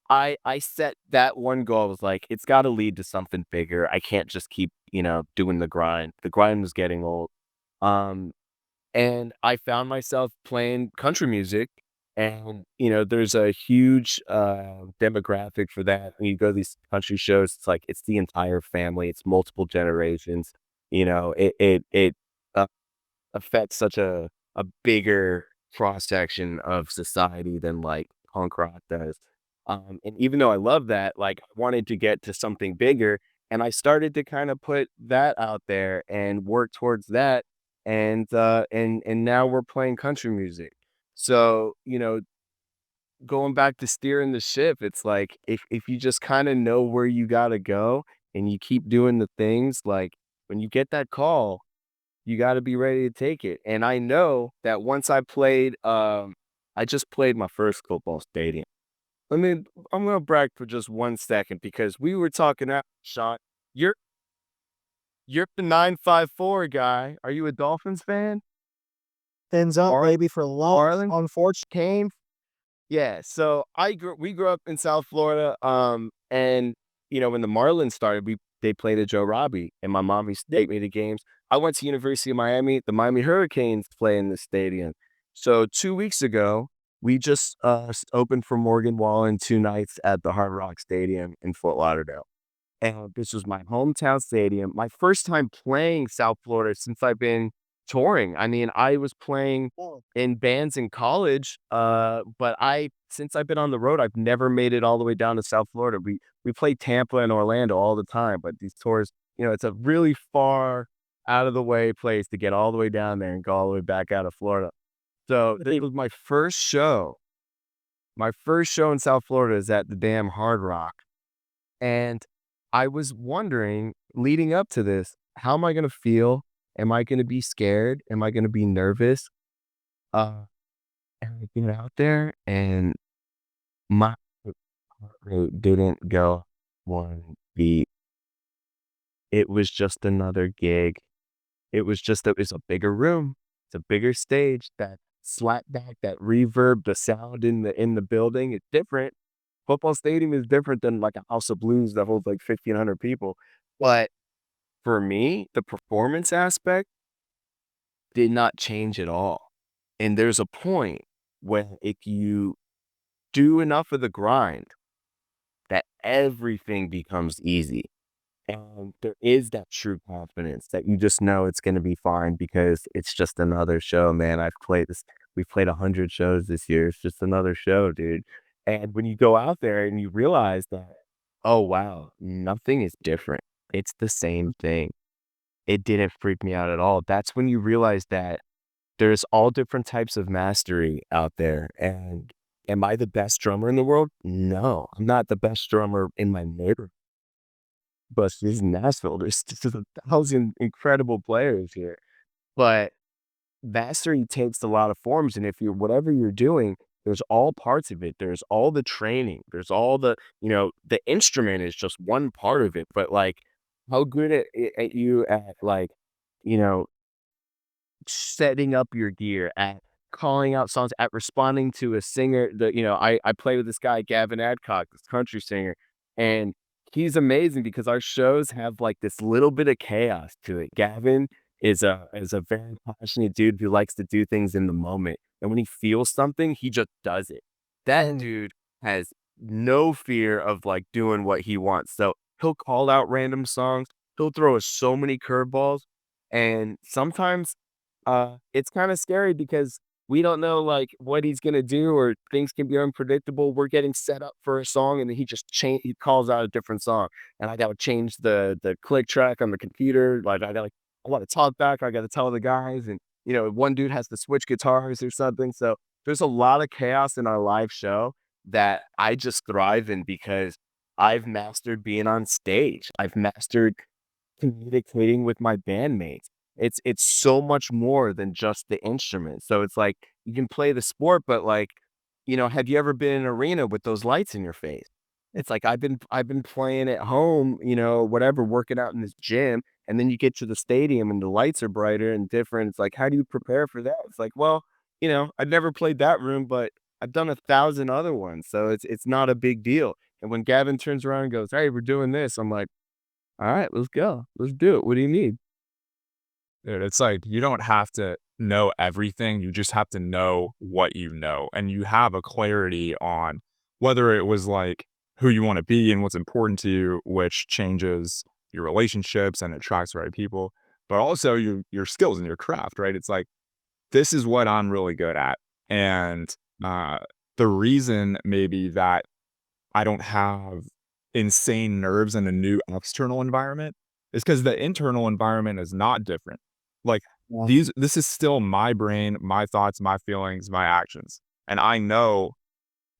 I set that one goal. I was like, it's got to lead to something bigger. I can't just keep doing the grind. The grind was getting old. Um, and I found myself playing country music, and, there's a huge, demographic for that. When you go to these country shows, it's like, it's the entire family, it's multiple generations, it affects such a bigger cross section of society than, like, punk rock does. And even though I love that, like, I wanted to get to something bigger, and I started to kinda put that out there and work towards that, and now we're playing country music. So, going back to steering the ship, it's like, if you just kinda know where you gotta go and you keep doing the things, like, when you get that call, you gotta be ready to take it. And I know that once I just played my first football stadium. Let me I'm gonna brag for just 1 second because we were talking out, Sean. You're you're the 954 guy. Are you a Dolphins fan? Ends up Ar maybe for long, Arlen unfortunately. came Yeah, so we grew up in South Florida, and, when the Marlins started, they played at Joe Robbie, and my mom used to take me to games. I went to University of Miami, the Miami Hurricanes play in the stadium. So 2 weeks ago, we just, opened for Morgan Wallen 2 nights at the Hard Rock Stadium in Fort Lauderdale. And this was my hometown stadium, my first time playing South Florida since I've been touring. I mean, I was playing Oh, in bands in college, but since I've been on the road, I've never made it all the way down to South Florida. We play Tampa and Orlando all the time, but these tours, it's a really far out of the way place to get all the way down there and go all the way back out of Florida. So it was my first show. My first show in South Florida is at the damn Hard Rock. And I was wondering, leading up to this, how am I gonna feel? Am I gonna be scared? Am I gonna be nervous? Uh, and I get out there and my heart rate didn't go 1 beat. It was just another gig. It's a bigger room. It's a bigger stage. That slap back, that reverb, the sound in the building, it's different. Football stadium is different than like a House of Blues that holds like 1,500 people. But for me, the performance aspect did not change at all. And there's a point when if you do enough of the grind, that everything becomes easy. And there is that true confidence that you just know it's gonna be fine because it's just another show, man. We've played 100 shows this year. It's just another show, dude. And when you go out there and you realize that, oh wow, nothing is different. It's the same thing. It didn't freak me out at all. That's when you realize that there's all different types of mastery out there. And am I the best drummer in the world? No, I'm not the best drummer in my neighborhood. But this is Nashville. There's 1,000 incredible players here. But mastery takes a lot of forms, and if you're whatever you're doing, there's all parts of it. There's all the training. There's all the instrument is just one part of it, but, like, how good at you at, like, you know, setting up your gear, at calling out songs, at responding to a singer I play with this guy, Gavin Adcock, this country singer, and he's amazing because our shows have, like, this little bit of chaos to it. Gavin is a very passionate dude who likes to do things in the moment, and when he feels something, he just does it. That dude has no fear of, like, doing what he wants, so he'll call out random songs, he'll throw us so many curveballs, and sometimes it's kinda scary because we don't know, like, what he's gonna do or things can be unpredictable. We're getting set up for a song, and then he calls out a different song, and I gotta change the click track on the computer, like, I wanna talk back, I gotta tell the guys, and, one dude has to switch guitars or something, so there's a lot of chaos in our live show that I just thrive in because I've mastered being on stage. I've mastered communicating with my bandmates. It's so much more than just the instrument. So it's like you can play the sport, but like, have you ever been in an arena with those lights in your face? It's like I've been playing at home, whatever, working out in this gym, and then you get to the stadium and the lights are brighter and different. It's like, how do you prepare for that? It's like, well, I've never played that room, but I've done 1,000 other ones, so it's not a big deal. And when Gavin turns around and goes, "Hey, we're doing this," I'm like, all right, let's go. Let's do it. What do you need? Dude, it's like you don't have to know everything, you just have to know what you know, and you have a clarity on whether it was, like, who you wanna be and what's important to you, which changes your relationships and attracts the right people, but also your skills and your craft, right? It's like, "This is what I'm really good at," and, uh, the reason maybe that I don't have insane nerves in a new external environment is because the internal environment is not different. Like, Yeah. this is still my brain, my thoughts, my feelings, my actions, and I know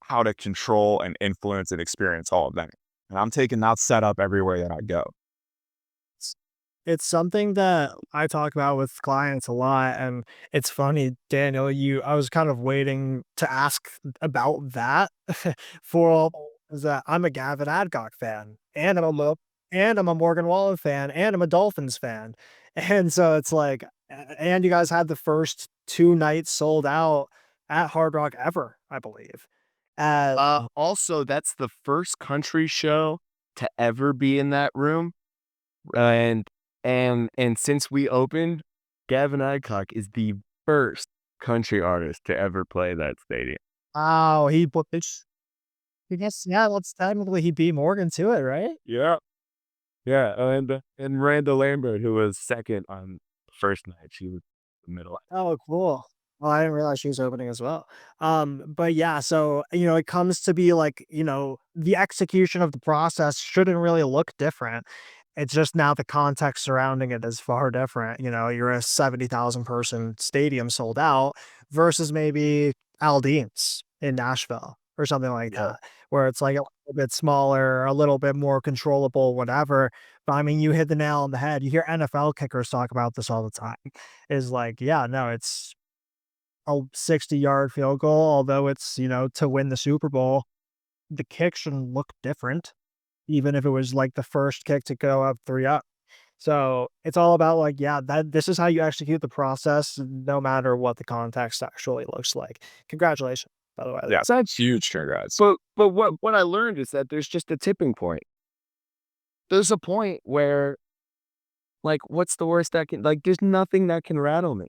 how to control and influence and experience all of that, and I'm taking that setup everywhere that I go. It's something that I talk about with clients a lot, and it's funny, Daniel, I was kind of waiting to ask about that for all is that I'm a Gavin Adcock fan, and I'm a Morgan Wallen fan, and I'm a Dolphins fan. And so it's like, and you guys had the first 2 nights sold out at Hard Rock ever, I believe. Uh, Also, that's the first country show to ever be in that room, and and since we opened, Gavin Adcock is the first country artist to ever play that stadium. wow, I guess, yeah, let's technically he beat Morgan to it, right? Yeah, yeah, and Miranda Lambert, who was second on the first night, she was the middle. Oh, cool. Well, I didn't realize she was opening as well. But yeah, so, it comes to be like, the execution of the process shouldn't really look different. It's just now the context surrounding it is far different. You're a 70,000 person stadium sold out versus maybe Aldean's in Nashville or something like Yeah. that, where it's like a little bit smaller, a little bit more controllable, whatever. But I mean, you hit the nail on the head. You hear NFL kickers talk about this all the time. Is like, yeah, no, it's a 60-yard field goal, although it's, to win the Super Bowl, the kick shouldn't look different, even if it was like the first kick to go up 3 up. So it's all about like, yeah, that this is how you execute the process, no matter what the context actually looks like. Congratulations, by the way. Yeah, Such huge congrats. but what I learned is that there's just a tipping point. There's a point where, like, what's the worst that can like, there's nothing that can rattle me.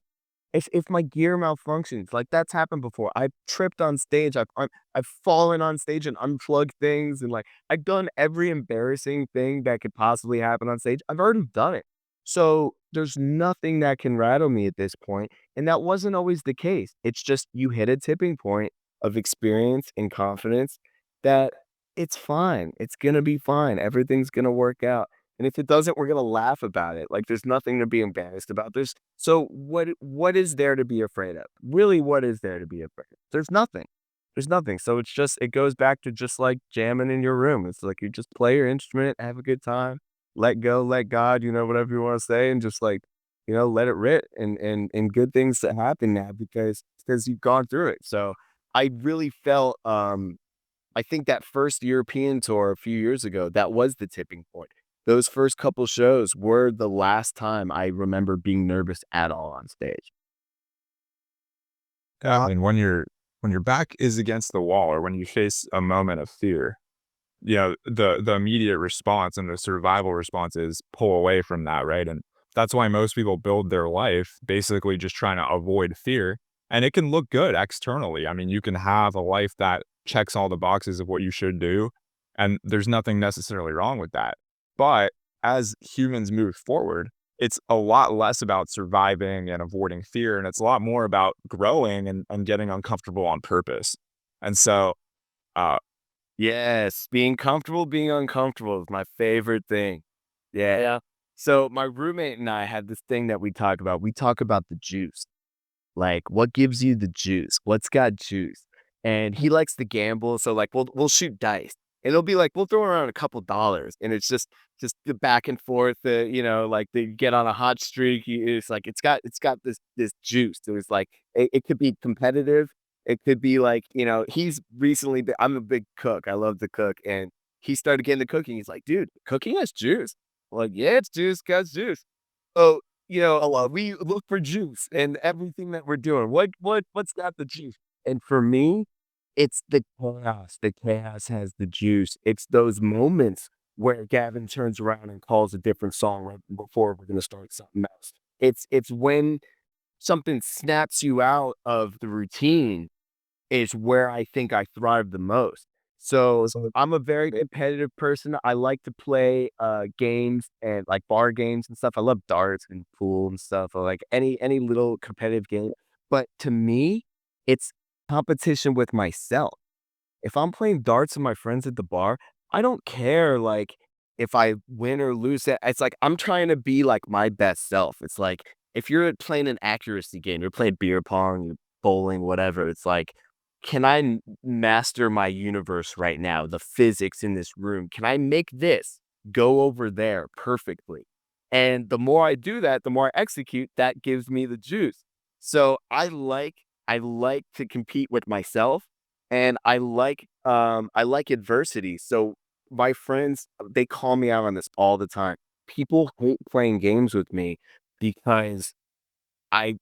If my gear malfunctions, like, that's happened before. I've tripped on stage, I've fallen on stage and unplugged things, and, like, I've done every embarrassing thing that could possibly happen on stage. I've already done it. So, there's nothing that can rattle me at this point, and that wasn't always the case. It's just you hit a tipping point of experience and confidence that it's fine. It's gonna be fine. Everything's gonna work out. And if it doesn't, we're gonna laugh about it. Like there's nothing to be embarrassed about. What is there to be afraid of? Really, what is there to be afraid of? There's nothing. There's nothing. So it's just it goes back to just like jamming in your room. It's like you just play your instrument, have a good time, let go, let God, whatever you want to say, and just like, let it rip and good things that happen now because you've gone through it. So I really felt I think that first European tour a few years ago, that was the tipping point. Those first couple shows were the last time I remember being nervous at all on stage. Yeah, and when your back is against the wall or when you face a moment of fear, the immediate response and the survival response is pull away from that, right? And that's why most people build their life basically just trying to avoid fear. And it can look good externally. I mean, you can have a life that checks all the boxes of what you should do, and there's nothing necessarily wrong with that. But as humans move forward, it's a lot less about surviving and avoiding fear, and it's a lot more about growing and getting uncomfortable on purpose. And so, uh, Yes, being uncomfortable is my favorite thing. Yeah. Yeah. So my roommate and I had this thing that we talk about. We talk about the juice. Like, what gives you the juice? What's got juice? And he likes to gamble, so, like, we'll shoot dice, and it'll be like we'll throw around a couple dollars, and it's just the back and forth, like, they get on a hot streak, it's like it's got this juice. It was like it could be competitive, it could be like, he's recently been I'm a big cook, I love to cook, and he started getting to cooking, he's like, "Dude, cooking has juice." I'm like, "Yeah, it's juice, got juice." Oh, a lot we look for juice in everything that we're doing. What's got the juice? And for me, it's the chaos. The chaos has the juice. It's those moments where Gavin turns around and calls a different song right before we're gonna start something else. It's when something snaps you out of the routine is where I think I thrive the most. So I'm a very competitive person. I like to play games and like bar games and stuff. I love darts and pool and stuff. I like any little competitive game. But to me, it's competition with myself. If I'm playing darts with my friends at the bar, I don't care like if I win or lose it. It's like I'm trying to be like my best self. It's like if you're playing an accuracy game, you're playing beer pong, you're bowling, whatever. It's like, can I master my universe right now? The physics in this room. Can I make this go over there perfectly? And the more I do that, the more I execute, that gives me the juice. So I like to compete with myself and I like adversity. So my friends, they call me out on this all the time. People hate playing games with me because I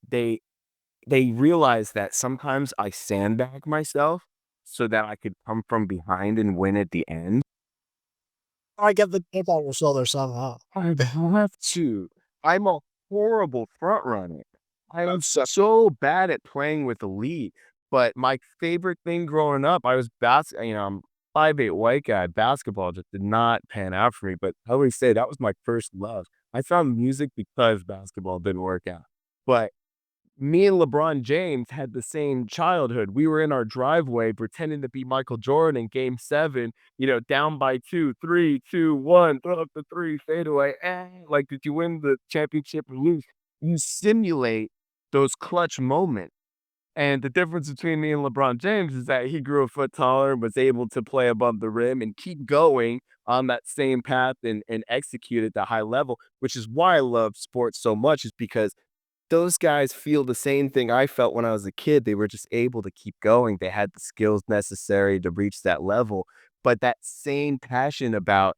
they realize that sometimes I sandbag myself so that I could come from behind and win at the end. I get the tip on your shoulder somehow. I have to. I'm a horrible front runner. I'm so bad at playing with the lead. But my favorite thing growing up, I'm 5'8" white guy. Basketball just did not pan out for me. But I always say that was my first love. I found music because basketball didn't work out. But me and LeBron James had the same childhood. We were in our driveway pretending to be Michael Jordan in game 7, down by 2, 3, 2, 1, throw up the 3, fade away. Like, did you win the championship or lose? You simulate those clutch moments. And the difference between me and LeBron James is that he grew a foot taller and was able to play above the rim and keep going on that same path and execute at the high level, which is why I love sports so much, is because those guys feel the same thing I felt when I was a kid. They were just able to keep going. They had the skills necessary to reach that level. But that same passion about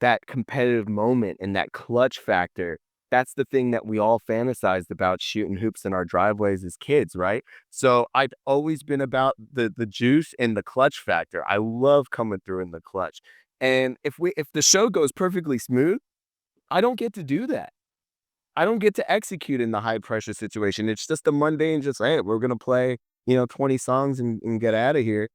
that competitive moment and that clutch factor, that's the thing that we all fantasized about shooting hoops in our driveways as kids, right? So I've always been about the juice and the clutch factor. I love coming through in the clutch. And if the show goes perfectly smooth, I don't get to do that. I don't get to execute in the high pressure situation. It's just a mundane, just, hey, we're gonna play, 20 songs and get out of here.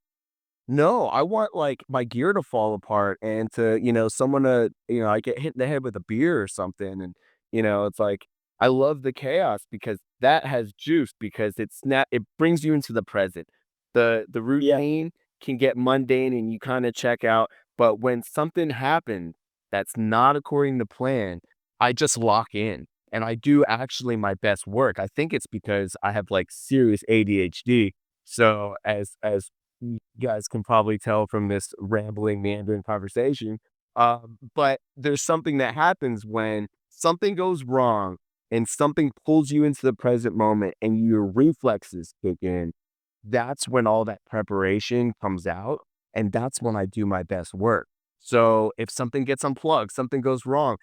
No, I want like my gear to fall apart and to, someone to, I get hit in the head with a beer or something. And, it's like I love the chaos because that has juice because it brings you into the present. The Yeah. routine can get mundane and you kind of check out. But when something happens that's not according to plan, I just lock in and I do actually my best work. I think it's because I have like serious ADHD. So as you guys can probably tell from this rambling, meandering conversation, but there's something that happens when something goes wrong and something pulls you into the present moment and your reflexes kick in. That's when all that preparation comes out. And that's when I do my best work. So if something gets unplugged, something goes wrong,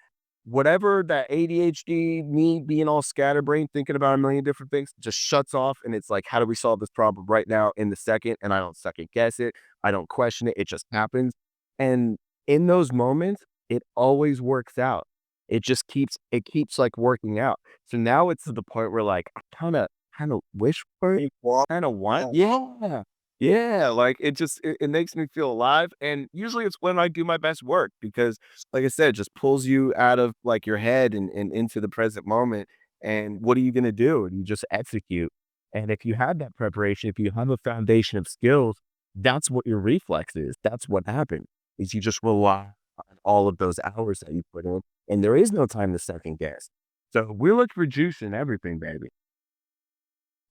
whatever that ADHD, me being all scatterbrained, thinking about a million different things, just shuts off. And it's like, how do we solve this problem right now in the second? And I don't second guess it. I don't question it. It just happens. And in those moments, it always works out. It keeps like working out. So now it's to the point where like I kind of wish for it, kind of want. Yeah. Yeah, like it makes me feel alive. And usually it's when I do my best work because like I said, it just pulls you out of like your head and into the present moment. And what are you gonna do? You just execute. And if you have that preparation, if you have a foundation of skills, that's what your reflex is. That's what happened. Is you just rely on all of those hours that you put in. And there is no time to second guess. So we look for juice in everything, baby.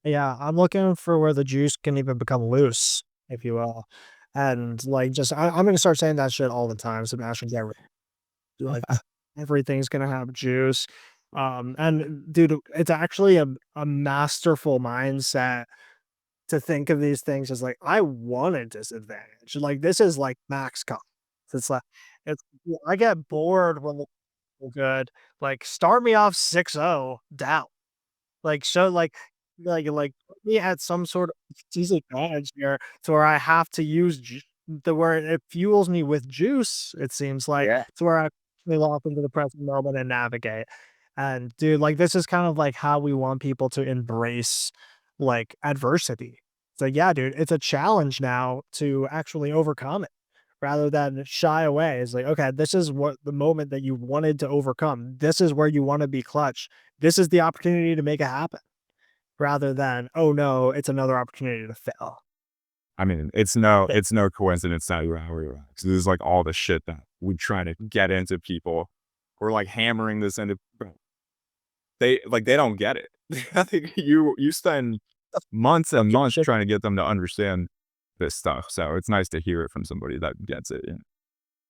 Yeah, I'm looking for where the juice can even become loose, if you will. And like just I'm gonna start saying that shit all the time. Sebastian, get like everything's gonna have juice. And dude, it's actually a masterful mindset to think of these things as like, I want a disadvantage. Like this is like max cost. It's like it's I get bored when it's good. Like start me off 6-0 down. Like, show like, we had some sort of strategic advantage here to where I have to use where it fuels me with juice, it seems like, Yeah. to where I really lock into the present moment and navigate. And dude, like, this is kind of like how we want people to embrace, like, adversity. So yeah, dude, it's a challenge now to actually overcome it rather than shy away. It's like, okay, this is what the moment that you wanted to overcome. This is where you want to be clutch. This is the opportunity to make it happen rather than, oh no, it's another opportunity to fail. I mean, Yeah. it's no coincidence that you're how we are. So this is like all the shit that we try to get into people. We're like hammering this into bro, they don't get it. I think you spend months and months Shit. trying to get them to understand this stuff. So it's nice to hear it from somebody that gets it. Yeah.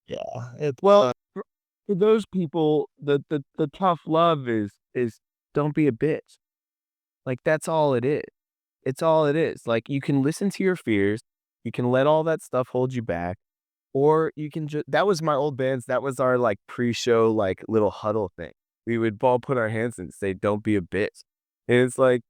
Yeah. It, Well, for those people, the tough love is don't be a bitch. Like that's all it is. It's all it is. Like you can listen to your fears, you can let all that stuff hold you back, or you can just that was my old bands. That was our like pre-show like little huddle thing. We would all put our hands and say, "Don't be a bitch," and it's like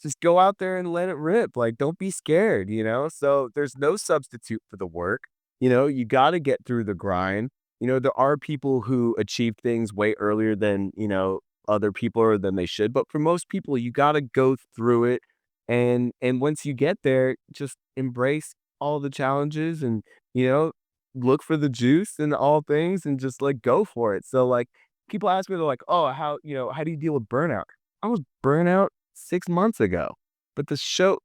just go out there and let it rip. Like don't be scared, you know. So there's no substitute for the work. You know, you got to get through the grind. You know, there are people who achieve things way earlier than other people or than they should. But for most people, you got to go through it, and once you get there, just embrace all the challenges and you know look for the juice in all things and just like go for it. So like people ask me, they're like, "Oh, how do you deal with burnout?" I was burnout 6 months ago, but the show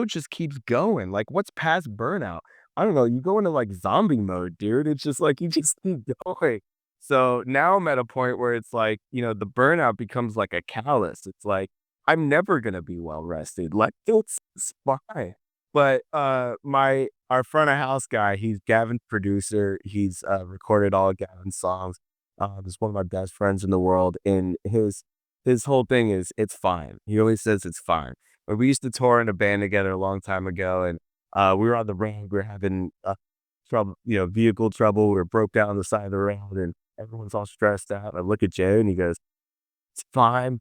just keeps going. Like, what's past burnout? I don't know. You go into like zombie mode, dude. It's just like you just keep going. So now I'm at a point where it's like, the burnout becomes like a callus. It's like I'm never gonna be well rested. Like it's fine. But my our front of house guy, he's Gavin's producer. He's recorded all of Gavin's songs. He's one of my best friends in the world, and his whole thing is it's fine. He always says it's fine. But we used to tour in a band together a long time ago, and we were on the road. We were having trouble, vehicle trouble. We were broke down on the side of the road, and everyone's all stressed out. I look at Jay, and he goes, "It's fine."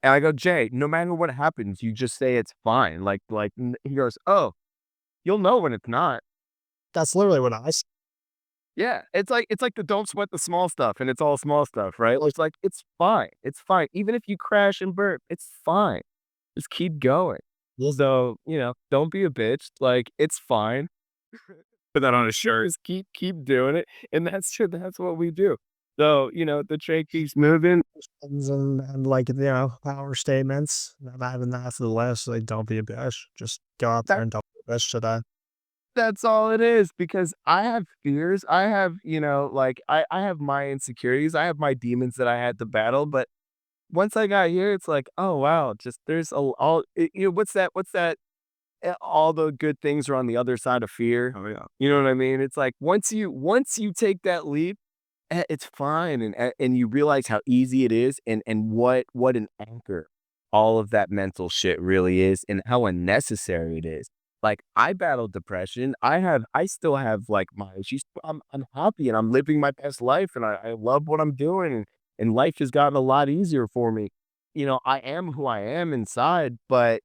And I go, "Jay, no matter what happens, you just say it's fine." He goes, "Oh, you'll know when it's not." that's literally what Yeah, it's like the don't sweat the small stuff, and it's all small stuff, right? It's like it's fine. It's fine. Even if you crash and burn, it's fine. Just keep going. yes. So, don't be a bitch. Like it's fine. Put that on a shirt. Just keep doing it, and that's true. That's what we do. So, the train keeps moving. And like, power statements. I'm adding that to the list. Like, don't be a bitch. Just go out there That and don't be a bitch today. That's all it is because I have fears. I have, like I have my insecurities. I have my demons that I had to battle. But once I got here, it's like, oh wow, just there's what's that? All the good things are on the other side of fear. Oh yeah. You know what I mean? It's like once you take that leap, it's fine, and you realize how easy it is, and what an anchor all of that mental shit really is, and how unnecessary it is. Like I battled depression. I still have like my issues. I'm happy and I'm living my best life, and I love what I'm doing, and life has gotten a lot easier for me. I am who I am inside, but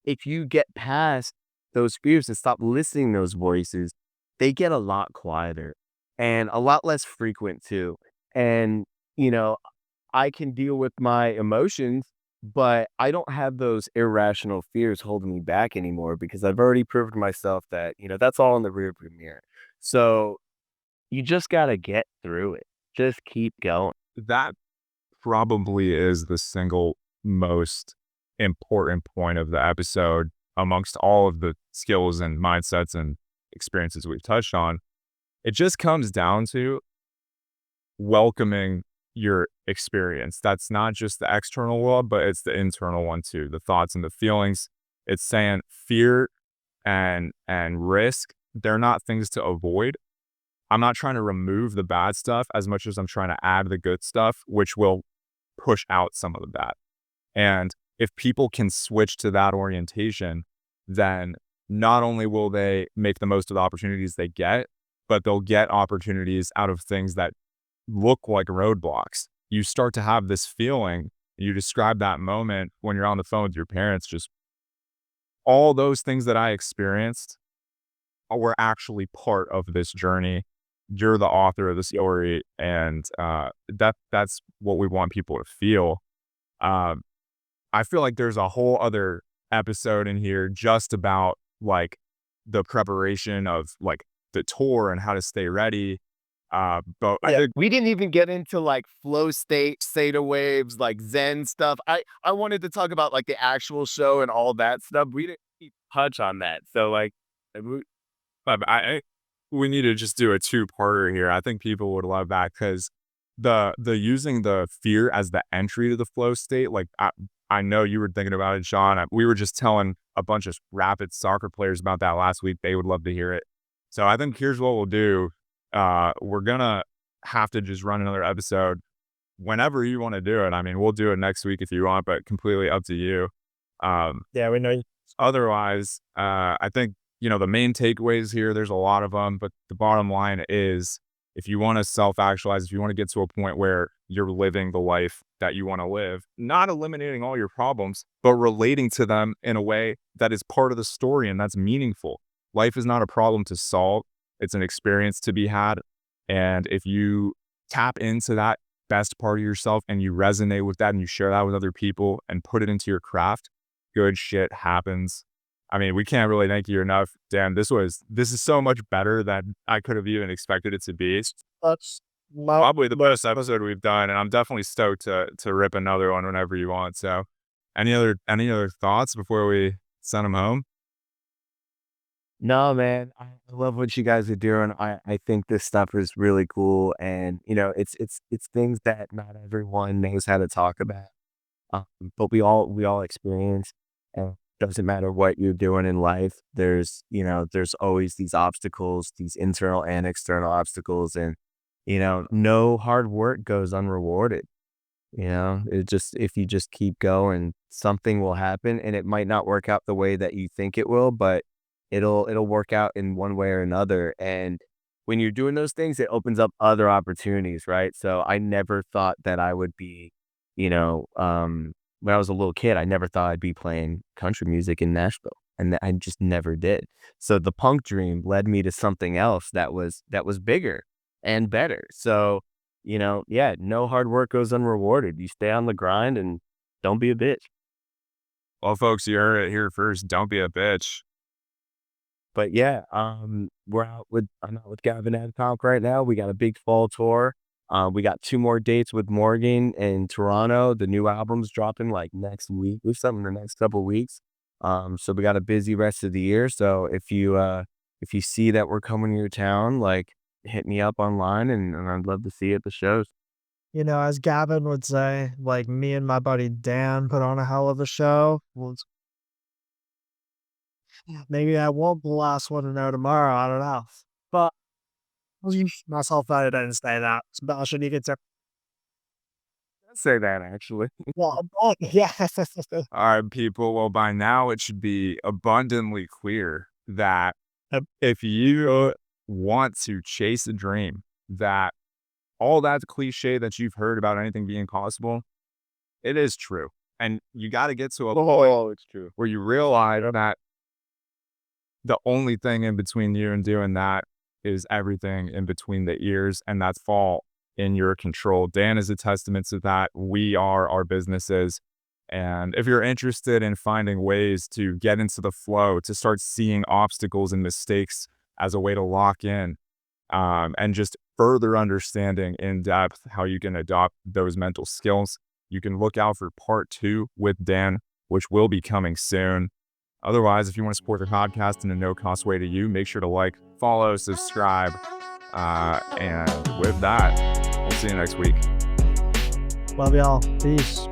if you get past those fears and stop listening to those voices, they get a lot quieter and a lot less frequent too. And, you know, I can deal with my emotions, but I don't have those irrational fears holding me back anymore because I've already proven to myself that, that's all in the rearview mirror. So you just got to get through it. Just keep going. That probably is the single most important point of the episode amongst all of the skills and mindsets and experiences we've touched on. It just comes down to welcoming your experience. That's not just the external world, but it's the internal one too. The thoughts and the feelings. It's saying fear and risk, they're not things to avoid. I'm not trying to remove the bad stuff as much as I'm trying to add the good stuff, which will push out some of the bad. And if people can switch to that orientation, then not only will they make the most of the opportunities they get, but they'll get opportunities out of things that look like roadblocks. You start to have this feeling, you describe that moment when you're on the phone with your parents, just all those things that I experienced were actually part of this journey. You're the author of the story, and that's what we want people to feel. Um, I feel like there's a whole other episode in here just about like the preparation of like the tour and how to stay ready. But I Yeah, think we didn't even get into like flow state, theta waves, like Zen stuff. I wanted to talk about like the actual show and all that stuff. We didn't even touch on that. So like, I we need to just do a two-parter here. I think people would love that because the using the fear as the entry to the flow state, like I know you were thinking about it, Sean. We were just telling a bunch of rapid soccer players about that last week. They would love to hear it. So I think here's what we'll do. We're gonna have to just run another episode whenever you want to do it. I mean, we'll do it next week if you want, but completely up to you. Um, Yeah, we know. Otherwise, I think, the main takeaways here, there's a lot of them, but the bottom line is if you want to self-actualize, if you want to get to a point where you're living the life that you want to live, not eliminating all your problems, but relating to them in a way that is part of the story and that's meaningful. Life is not a problem to solve. It's an experience to be had. And if you tap into that best part of yourself and you resonate with that and you share that with other people and put it into your craft, good shit happens. I mean, we can't really thank you enough. Dan, this is so much better than I could have even expected it to be. It's That's my probably the best episode we've done, and I'm definitely stoked to rip another one whenever you want. So, any other thoughts before we send them home? no, man, I love what you guys are doing. I think this stuff is really cool, and it's things that not everyone knows how to talk about. But we all experience, and doesn't matter what you're doing in life. There's always these obstacles, these internal and external obstacles, and no hard work goes unrewarded. It just if you just keep going, something will happen, and it might not work out the way that you think it will, but it'll work out in one way or another. And when you're doing those things, it opens up other opportunities, right? So I never thought that I would be, when I was a little kid, I never thought I'd be playing country music in Nashville, and I just never did. So the punk dream led me to something else that was bigger and better. So yeah, no hard work goes unrewarded. You stay on the grind and don't be a bitch. Well, folks, you heard it here first. Don't be a bitch. But yeah, I'm out with Gavin Adcock right now. We got a big fall tour. We got 2 more dates with Morgan in Toronto. The new album's dropping like next week or something, the next couple weeks. So we got a busy rest of the year. So if you see that we're coming to your town, like hit me up online and I'd love to see you at the shows. As Gavin would say, like me and my buddy Dan put on a hell of a show. Well, maybe I won't be the last one to know tomorrow. I don't know. But myself, I didn't say that. Sebastian, you get to. I'd say that actually. Well, yeah. All right, people. Well, by now it should be abundantly clear that if you want to chase a dream, that all that cliche that you've heard about anything being possible, it is true. And you got to get to a point It's true. where you realize that the only thing in between you and doing that is everything in between the ears, and that's all in your control. Dan is a testament to that. We are our businesses. And if you're interested in finding ways to get into the flow, to start seeing obstacles and mistakes as a way to lock in, and just further understanding in depth how you can adopt those mental skills, you can look out for part 2 with Dan, which will be coming soon. Otherwise, if you want to support the podcast in a no-cost way to you, make sure to like, follow, subscribe. And with that, we'll see you next week. Love y'all. Peace.